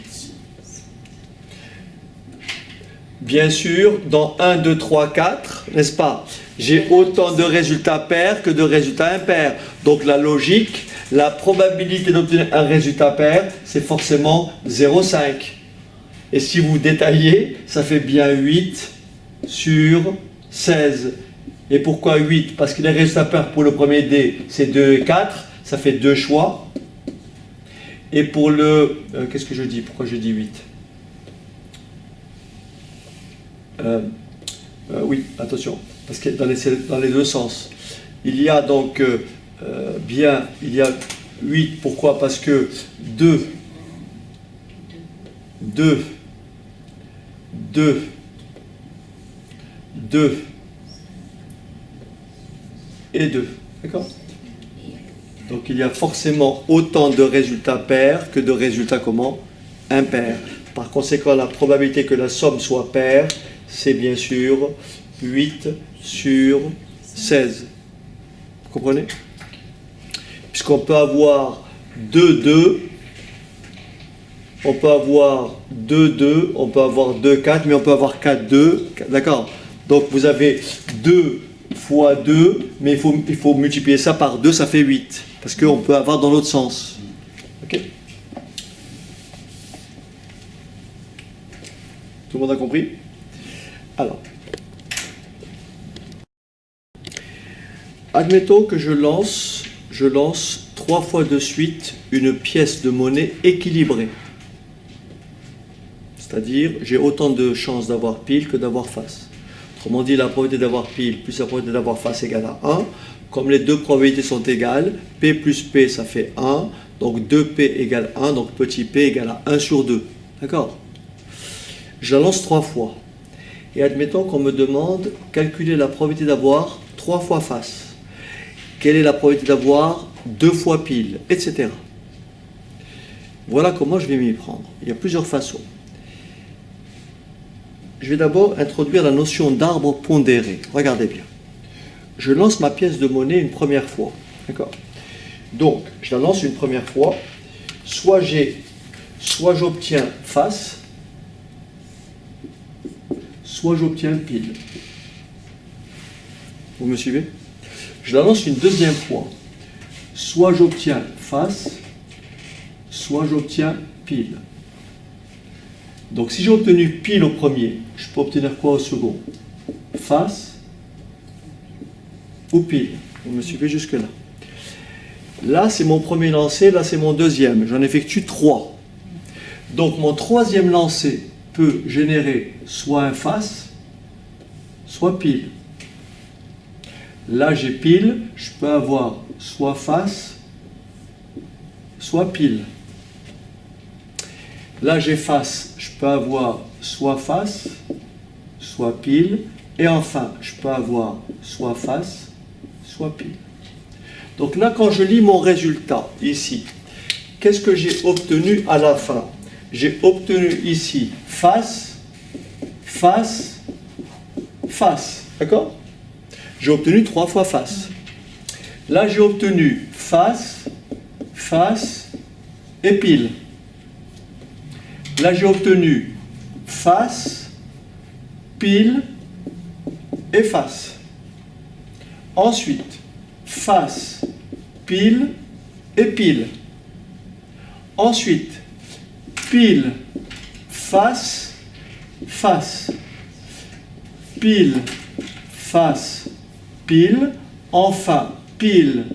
Bien sûr, dans 1, 2, 3, 4, n'est-ce pas? J'ai autant de résultats pairs que de résultats impairs. Donc la logique, la probabilité d'obtenir un résultat pair, c'est forcément 0,5. Et si vous détaillez, ça fait bien 8 sur 16. Et pourquoi 8? Parce que les résultats pairs pour le premier dé, c'est 2 et 4, ça fait 2 choix. Et pour le... qu'est-ce que je dis? Pourquoi je dis 8? Oui, attention, parce que dans les deux sens. Il y a donc il y a 8. Pourquoi? Parce que 2 et 2. D'accord? Donc il y a forcément autant de résultats pairs que de résultats comment? Impairs. Par conséquent, la probabilité que la somme soit paire, c'est bien sûr 8 sur 16. Vous comprenez? Puisqu'on peut avoir 2, 2, on peut avoir 2, 2, on peut avoir 2, 4, mais on peut avoir 4, 2, d'accord? Donc vous avez 2 fois 2, mais il faut multiplier ça par 2, ça fait 8. Parce qu'on peut avoir dans l'autre sens. Ok? Tout le monde a compris? Alors, admettons que je lance 3 fois de suite une pièce de monnaie équilibrée. C'est-à-dire, j'ai autant de chances d'avoir pile que d'avoir face. Autrement dit, la probabilité d'avoir pile plus la probabilité d'avoir face égale à 1. Comme les deux probabilités sont égales, P plus P, ça fait 1. Donc 2P égale 1, donc petit p égale à 1 sur 2. D'accord? Je la lance 3 fois. Et admettons qu'on me demande calculer la probabilité d'avoir 3 fois face. Quelle est la probabilité d'avoir 2 fois pile, etc. Voilà comment je vais m'y prendre. Il y a plusieurs façons. Je vais d'abord introduire la notion d'arbre pondéré. Regardez bien. Je lance ma pièce de monnaie une première fois. D'accord? Donc, je la lance une première fois. Soit j'obtiens face, soit j'obtiens pile. Vous me suivez? Je la lance une deuxième fois. Soit j'obtiens face, soit j'obtiens pile. Donc si j'ai obtenu pile au premier, je peux obtenir quoi au second? Face ou pile. Vous me suivez jusque-là? Là, c'est mon premier lancer, là, c'est mon deuxième. J'en effectue 3. Donc mon troisième lancer peut générer soit un face, soit pile. Là, j'ai pile, je peux avoir soit face, soit pile. Là, j'ai face, je peux avoir soit face, soit pile. Et enfin, je peux avoir soit face, soit pile. Donc là, quand je lis mon résultat, ici, qu'est-ce que j'ai obtenu à la fin? J'ai obtenu ici face, face, face. D'accord? J'ai obtenu 3 fois face. Là, j'ai obtenu face, face et pile. Là, j'ai obtenu face, pile et face. Ensuite, face, pile et pile. Ensuite, pile, face, face. Pile, face, pile. Enfin, pile,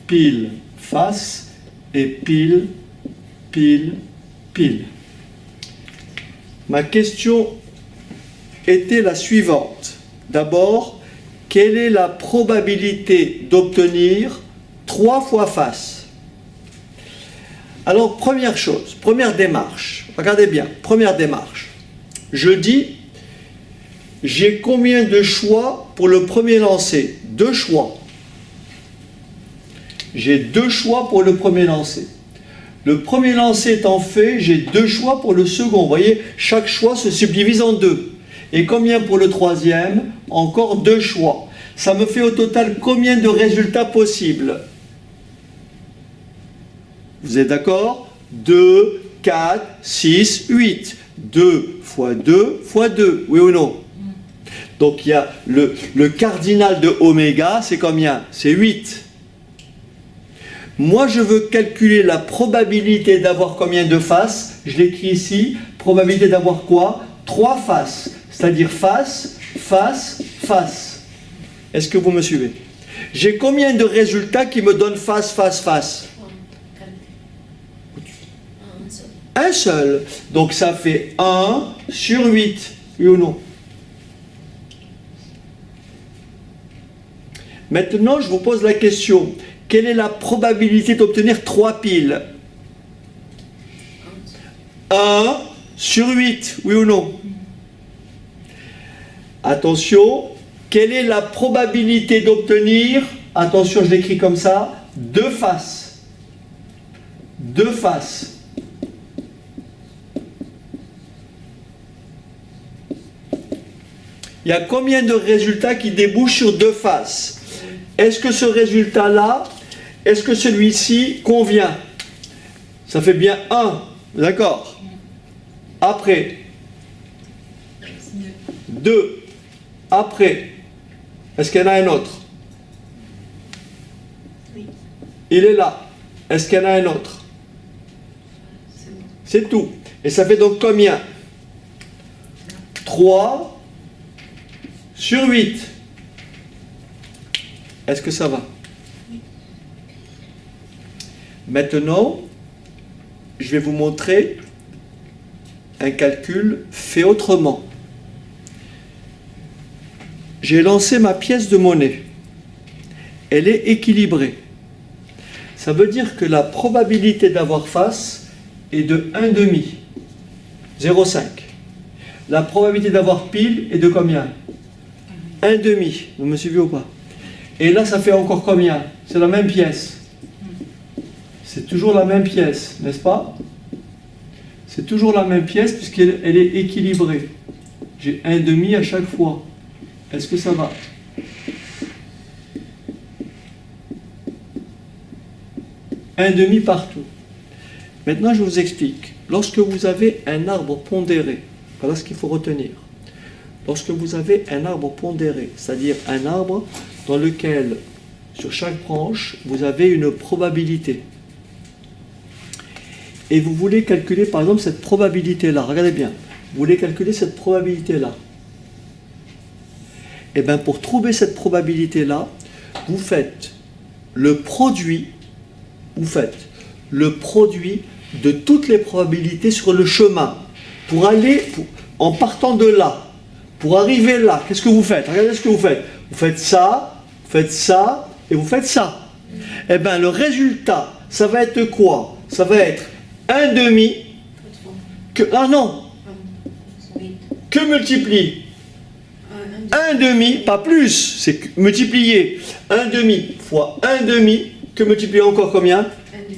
pile, face et pile, pile, pile. Ma question était la suivante. D'abord, quelle est la probabilité d'obtenir 3 fois face? Alors, première chose, première démarche. Regardez bien, première démarche. Je dis, j'ai combien de choix pour le premier lancer? 2 choix. J'ai 2 choix pour le premier lancer. Le premier lancer étant fait, j'ai 2 choix pour le second. Vous voyez, chaque choix se subdivise en 2. Et combien pour le troisième? Encore 2 choix. Ça me fait au total combien de résultats possibles? Vous êtes d'accord? 2, 4, 6, 8. 2 fois 2 fois 2. Oui ou non? Donc il y a le cardinal de oméga, c'est combien? C'est 8. Moi, je veux calculer la probabilité d'avoir combien de faces? Je l'écris ici. Probabilité d'avoir quoi? 3 faces. C'est-à-dire face, face, face. Est-ce que vous me suivez? J'ai combien de résultats qui me donnent face, face, face? Un seul. Donc ça fait 1 sur 8. Oui ou non? Maintenant, je vous pose la question. Quelle est la probabilité d'obtenir 3 piles? 1 sur 8, oui ou non? Attention, quelle est la probabilité d'obtenir, attention, je l'écris comme ça, 2 faces. 2 faces. Il y a combien de résultats qui débouchent sur 2 faces? Est-ce que ce résultat-là, est-ce que celui-ci convient? Ça fait bien 1, d'accord? Après, 2. Après, est-ce qu'il y en a un autre? Oui. Il est là. Est-ce qu'il y en a un autre? C'est bon. C'est tout. Et ça fait donc combien? 3 sur 8. Est-ce que ça va? Maintenant, je vais vous montrer un calcul fait autrement. J'ai lancé ma pièce de monnaie. Elle est équilibrée. Ça veut dire que la probabilité d'avoir face est de 1,5. 0,5. La probabilité d'avoir pile est de combien? 1,5. Vous me suivez ou pas? Et là, ça fait encore combien? C'est la même pièce. C'est toujours la même pièce, n'est-ce pas? C'est toujours la même pièce puisqu'elle est équilibrée. J'ai 1,5 à chaque fois. Est-ce que ça va? Un demi partout. Maintenant, je vous explique. Lorsque vous avez un arbre pondéré, voilà ce qu'il faut retenir. Lorsque vous avez un arbre pondéré, c'est-à-dire un arbre dans lequel, sur chaque branche, vous avez une probabilité. Et vous voulez calculer, par exemple, cette probabilité-là. Regardez bien. Vous voulez calculer cette probabilité-là. Et bien, pour trouver cette probabilité-là, vous faites le produit de toutes les probabilités sur le chemin. Pour aller, en partant de là, pour arriver là, qu'est-ce que vous faites? Regardez ce que vous faites. Vous faites ça et vous faites ça. Et bien, le résultat, ça va être quoi? Ça va être 1,5 que multiplie 1,5, pas plus, c'est multiplier 1,5 fois 1,5 que multiplier encore combien?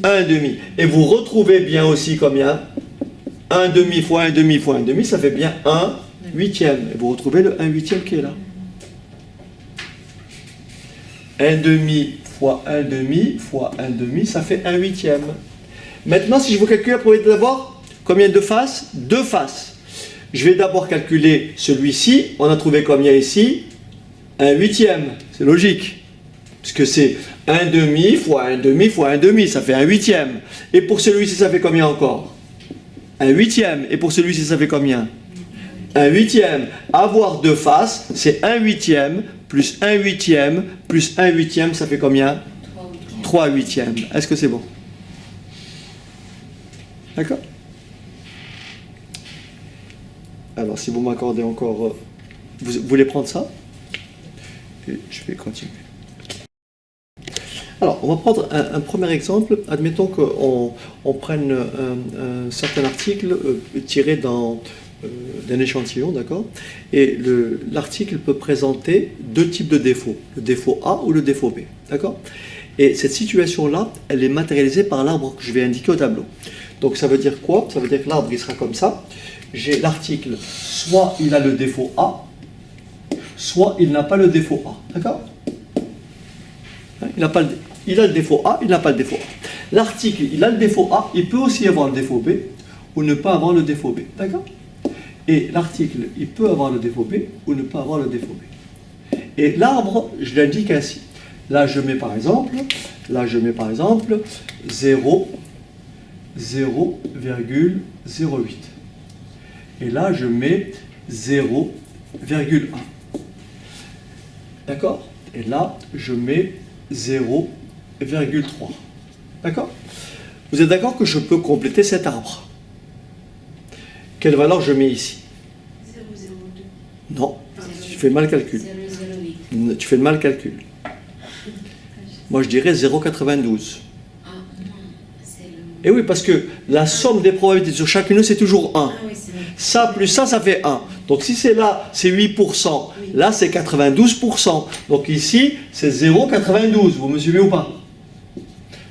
1,5. Et vous retrouvez bien aussi combien? 1,5 fois 1,5 fois 1,5, ça fait bien 1/8. Et vous retrouvez le 1/8 qui est là. 1,5 fois 1,5 fois 1,5, ça fait 1/8. Maintenant, si je vous calcule la probabilité d'avoir combien de faces? 2 faces. Je vais d'abord calculer celui-ci. On a trouvé combien ici? 1/8. C'est logique. Puisque c'est 1,5 fois 1,5 fois 1,5, ça fait 1/8. Et pour celui-ci, ça fait combien encore? 1/8. Et pour celui-ci, ça fait combien? 1/8. Avoir 2 faces, c'est 1/8 plus 1/8 plus 1/8, ça fait combien? 3/8. Est-ce que c'est bon? D'accord? Alors, si vous m'accordez encore... vous voulez prendre ça? Et je vais continuer. Alors, on va prendre un premier exemple. Admettons qu'on prenne un certain article tiré d'un échantillon, d'accord? Et l'article peut présenter 2 types de défauts, le défaut A ou le défaut B, d'accord? Et cette situation-là, elle est matérialisée par l'arbre que je vais indiquer au tableau. Donc ça veut dire quoi? Ça veut dire que l'arbre, il sera comme ça. J'ai l'article, soit il a le défaut A, soit il n'a pas le défaut A, d'accord? Il a le défaut A, il n'a pas le défaut A. L'article, il a le défaut A, il peut aussi avoir le défaut B, ou ne pas avoir le défaut B, d'accord? Et l'article, il peut avoir le défaut B, ou ne pas avoir le défaut B. Et l'arbre, je l'indique ainsi. Là, je mets par exemple 0,08. Et là, je mets 0,1. D'accord? Et là, je mets 0,3. D'accord? Vous êtes d'accord que je peux compléter cet arbre? Quelle valeur je mets ici? 0,02. Non, tu fais mal le calcul. 0,08. Tu fais mal le calcul. Moi je dirais 0,92. Ah, non, c'est le... Et oui, parce que la somme des probabilités sur chacune c'est toujours 1. Ah oui, c'est vrai. Ça plus ça fait 1. Donc si c'est là, c'est 8%. Oui. Là, c'est 92%. Donc ici, c'est 0,92. Vous me suivez ou pas?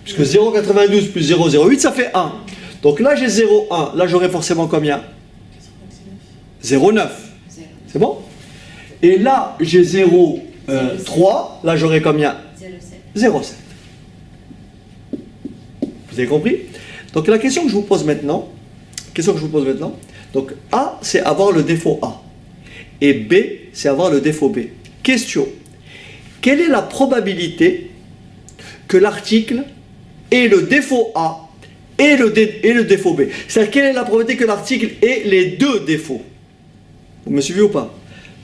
Puisque 0,92 plus 0,08, ça fait 1. Donc là, j'ai 0,1. Là, j'aurai forcément combien? 0,9. Zéro. C'est bon? Et là, j'ai 0,3. Là, j'aurai combien? 0,7. 0,7. Vous avez compris? Donc la question que je vous pose maintenant, donc A, c'est avoir le défaut A. Et B, c'est avoir le défaut B. Question. Quelle est la probabilité que l'article ait le défaut A et le défaut B? C'est-à-dire, quelle est la probabilité que l'article ait les deux défauts? Vous me suivez ou pas?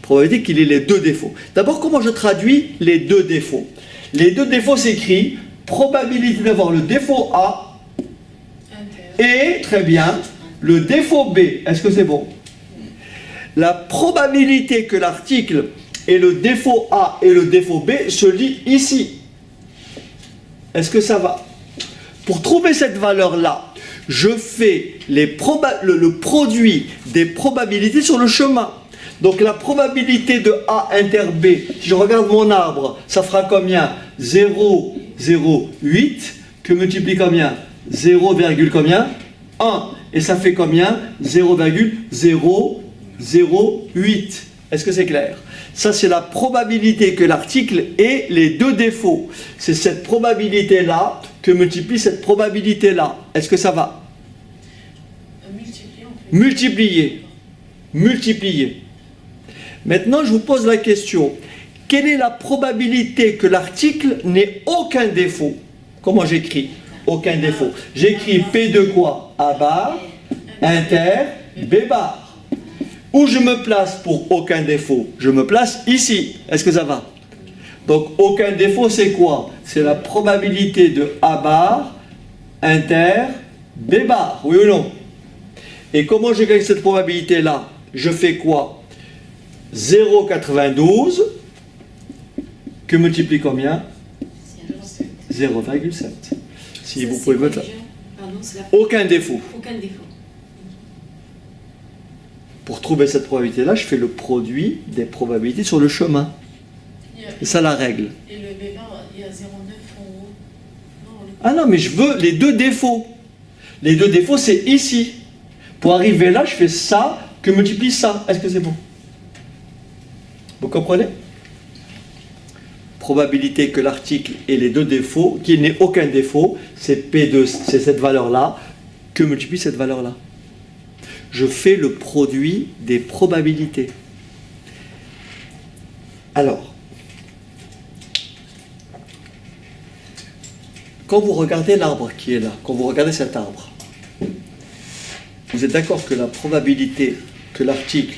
Probabilité qu'il ait les deux défauts. D'abord, comment je traduis les deux défauts? Les deux défauts s'écrit probabilité d'avoir le défaut A Inter. et, très bien, le défaut B. Est-ce que c'est bon? La probabilité que l'article ait le défaut A et le défaut B se lit ici. Est-ce que ça va? Pour trouver cette valeur-là, je fais le produit des probabilités sur le chemin. Donc la probabilité de A inter B, si je regarde mon arbre, ça fera combien? 0,08 que multiplie combien? 0, combien? 1. Et ça fait combien? 0,008. Est-ce que c'est clair? Ça, c'est la probabilité que l'article ait les deux défauts. C'est cette probabilité-là que multiplie cette probabilité-là. Est-ce que ça va? Multiplier, on fait. Multiplier. Multiplier. Maintenant, je vous pose la question. Quelle est la probabilité que l'article n'ait aucun défaut? Comment j'écris? Aucun défaut. J'écris P de quoi? A bar, inter, B bar. Où je me place pour aucun défaut? Je me place ici. Est-ce que ça va? Donc, aucun défaut, c'est quoi? C'est la probabilité de A bar, inter, B bar. Oui ou non? Et comment je gagne cette probabilité-là? Je fais quoi? 0,92 que multiplie combien? 0,7. Si vous pouvez mettre Pardon, c'est la... aucun défaut. Aucun défaut. Pour trouver cette probabilité-là, je fais le produit des probabilités sur le chemin. Il y a- C'est ça la règle. Et le B bar, il y a 0,9 en haut. Non, Ah non, mais je veux les deux défauts. Les deux défauts, c'est ici. Pour arriver là, je fais ça que multiplie ça. Est-ce que c'est bon? Vous comprenez? Probabilité que l'article ait les deux défauts, qu'il n'ait aucun défaut, c'est P2, c'est cette valeur-là, que multiplie cette valeur-là. Je fais le produit des probabilités. Alors, quand vous regardez l'arbre qui est là, quand vous regardez cet arbre, vous êtes d'accord que la probabilité que l'article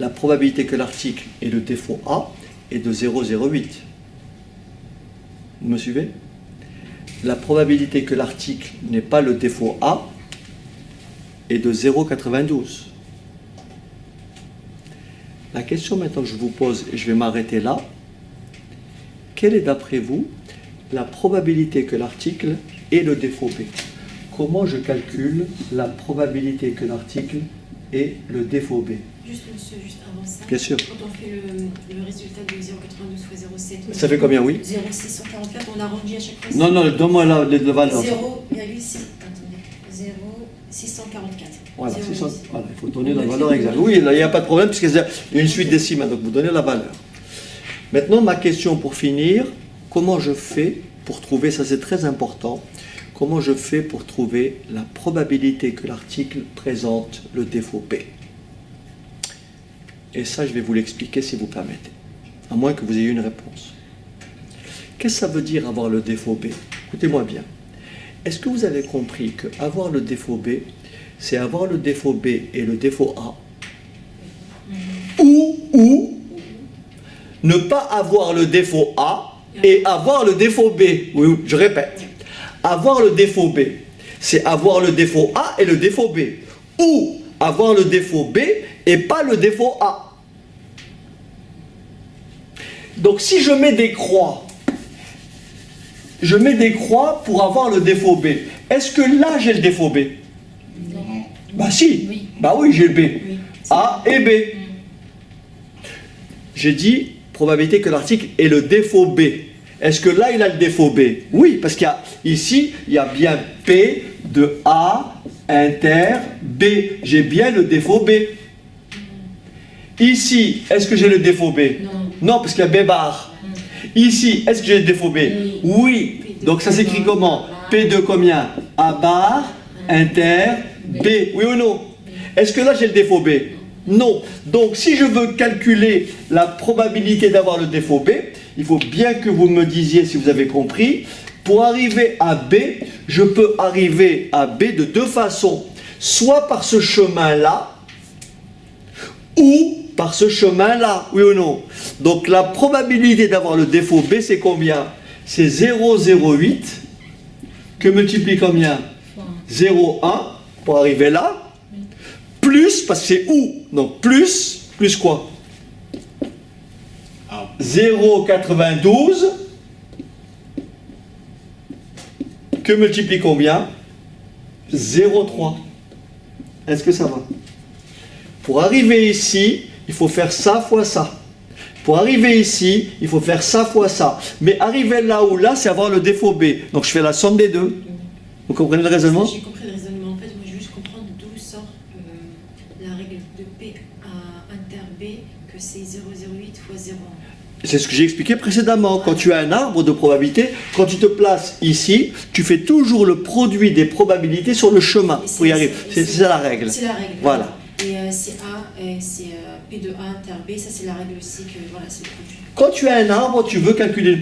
ait le défaut A est de 0,08. Vous me suivez? La probabilité que l'article n'ait pas le défaut A est de 0,92. La question maintenant que je vous pose, et je vais m'arrêter là, quelle est d'après vous la probabilité que l'article ait le défaut B? Comment je calcule la probabilité que l'article ait le défaut B? Juste, monsieur, juste avant ça. Bien sûr. Quand on fait le résultat de 0,92 fois 0,7. Ça fait combien, oui? 0,644, on arrondit à chaque fois. Non, non, donne-moi la valeur. 0,6. Attendez. 0,644. Voilà, 0,6. 600, voilà, il faut donner la valeur exacte. Oui, là, il n'y a pas de problème puisqu'il y a une suite décimale, donc vous donnez la valeur. Maintenant, ma question pour finir, comment je fais pour trouver, ça c'est très important, comment je fais pour trouver la probabilité que l'article présente le défaut B? Et ça, je vais vous l'expliquer si vous permettez, à moins que vous ayez une réponse. Qu'est-ce que ça veut dire avoir le défaut B? Écoutez-moi bien. Est-ce que vous avez compris que avoir le défaut B, c'est avoir le défaut B et le défaut A, ou ne pas avoir le défaut A et avoir le défaut B? Oui, je répète. Avoir le défaut B, c'est avoir le défaut A et le défaut B, ou avoir le défaut B et pas le défaut A. Donc si je mets des croix je mets des croix pour avoir le défaut B. Est-ce que là j'ai le défaut B? Non. Bah si. Oui. Bah oui, j'ai le B. Oui. A et B. J'ai dit probabilité que l'article ait le défaut B. Est-ce que là il a le défaut B? Oui, parce qu'il y a ici, il y a bien P de A inter B. J'ai bien le défaut B. Ici, est-ce que j'ai le défaut B? Non. Non, parce qu'il y a B bar. Ici, est-ce que j'ai le défaut B? Oui. Donc ça s'écrit comment? P de combien? A bar inter B. Oui ou non? Est-ce que là j'ai le défaut B? Non. Donc si je veux calculer la probabilité d'avoir le défaut B, il faut bien que vous me disiez si vous avez compris. Pour arriver à B, je peux arriver à B de deux façons. Soit par ce chemin-là, ou par ce chemin-là. Oui ou non? Donc la probabilité d'avoir le défaut B, c'est combien? C'est 0,08 que multiplie combien? 0,1 pour arriver là. Plus, parce que c'est où? Donc plus quoi? 0,92 que multiplie combien? 0,3. Est-ce que ça va? Pour arriver ici, il faut faire ça fois ça. Pour arriver ici, il faut faire ça fois ça. Mais arriver là ou là, c'est avoir le défaut B. Donc je fais la somme des deux. Vous comprenez le raisonnement? J'ai compris le raisonnement. En fait, moi, je veux juste comprendre d'où sort la règle de P à inter B, que c'est 0,08 fois 0,1. C'est ce que j'ai expliqué précédemment. Quand tu as un arbre de probabilité, quand tu te places ici, tu fais toujours le produit des probabilités sur le chemin pour y arriver. C'est ça la règle. C'est la règle. Voilà. Et c'est P de A inter B, ça c'est la règle aussi que voilà, c'est le produit. Quand tu as un arbre, tu veux calculer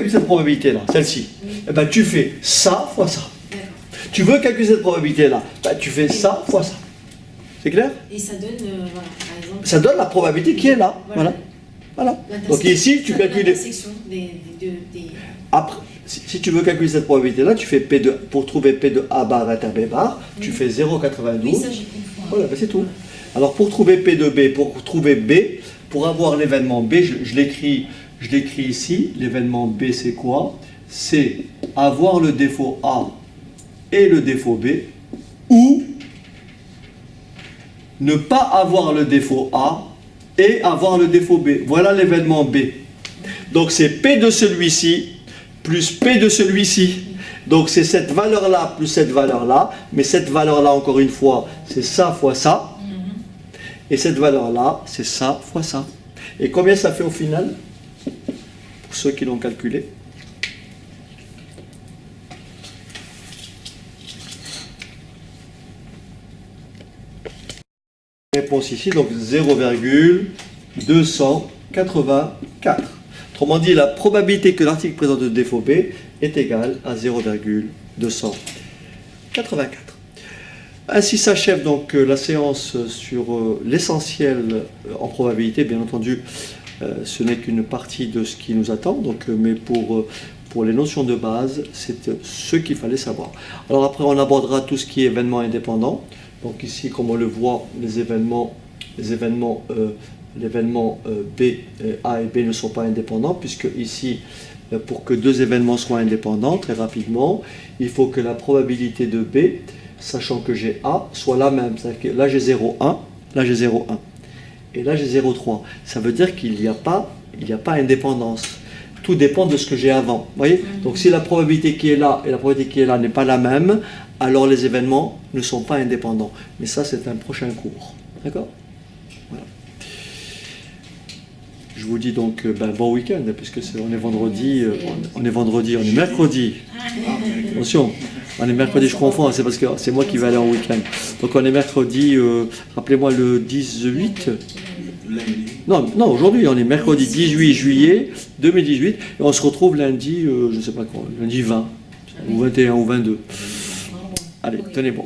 cette probabilité-là, celle-ci. Oui. Eh ben, tu fais ça fois ça. D'accord. Tu veux calculer cette probabilité-là, ben, tu fais ça fois ça. C'est clair? Et ça donne, voilà, par exemple. Ça donne la probabilité qui est là. Voilà. Voilà. Donc ici, tu calcules. L'intersection des. Après, si tu veux calculer cette probabilité-là, tu fais P de, pour trouver P de A bar inter B bar, tu fais 0,92. Oui, ça j'ai compris. Voilà, ben c'est tout. Alors pour trouver P de B, pour trouver B, pour avoir l'événement B, je l'écris ici. L'événement B, c'est quoi? C'est avoir le défaut A et le défaut B, ou ne pas avoir le défaut A et avoir le défaut B. Voilà l'événement B. Donc c'est P de celui-ci plus P de celui-ci. Donc c'est cette valeur-là plus cette valeur-là. Mais cette valeur-là, encore une fois, c'est ça fois ça. Et cette valeur-là, c'est ça fois ça. Et combien ça fait au final? Pour ceux qui l'ont calculé. Réponse ici, donc 0,284. Autrement dit, la probabilité que l'article présente le défaut B est égale à 0,284. Ainsi s'achève donc la séance sur l'essentiel en probabilité. Bien entendu, ce n'est qu'une partie de ce qui nous attend, donc, mais pour les notions de base, c'est ce qu'il fallait savoir. Alors après, on abordera tout ce qui est événements indépendants. Donc ici, comme on le voit, l'événement B, A et B ne sont pas indépendants, puisque ici, pour que deux événements soient indépendants, très rapidement, il faut que la probabilité de B, sachant que j'ai A, soit la même. C'est-à-dire que là j'ai 0,1, là j'ai 0,1. Et là j'ai 0,3. Ça veut dire qu'il n'y a pas indépendance. Tout dépend de ce que j'ai avant. Voyez? Donc si la probabilité qui est là et la probabilité qui est là n'est pas la même, alors les événements ne sont pas indépendants. Mais ça, c'est un prochain cours. D'accord? Voilà. Je vous dis donc bon week-end, puisque on est vendredi, on est mercredi. Attention, on est mercredi, je confonds, c'est parce que c'est moi qui vais aller en week-end. Donc on est mercredi, rappelez-moi le 18. Non, aujourd'hui, on est mercredi 18 juillet 2018, et on se retrouve lundi, je ne sais pas quand, lundi 20, ou 21 ou 22. Allez, tenez bon.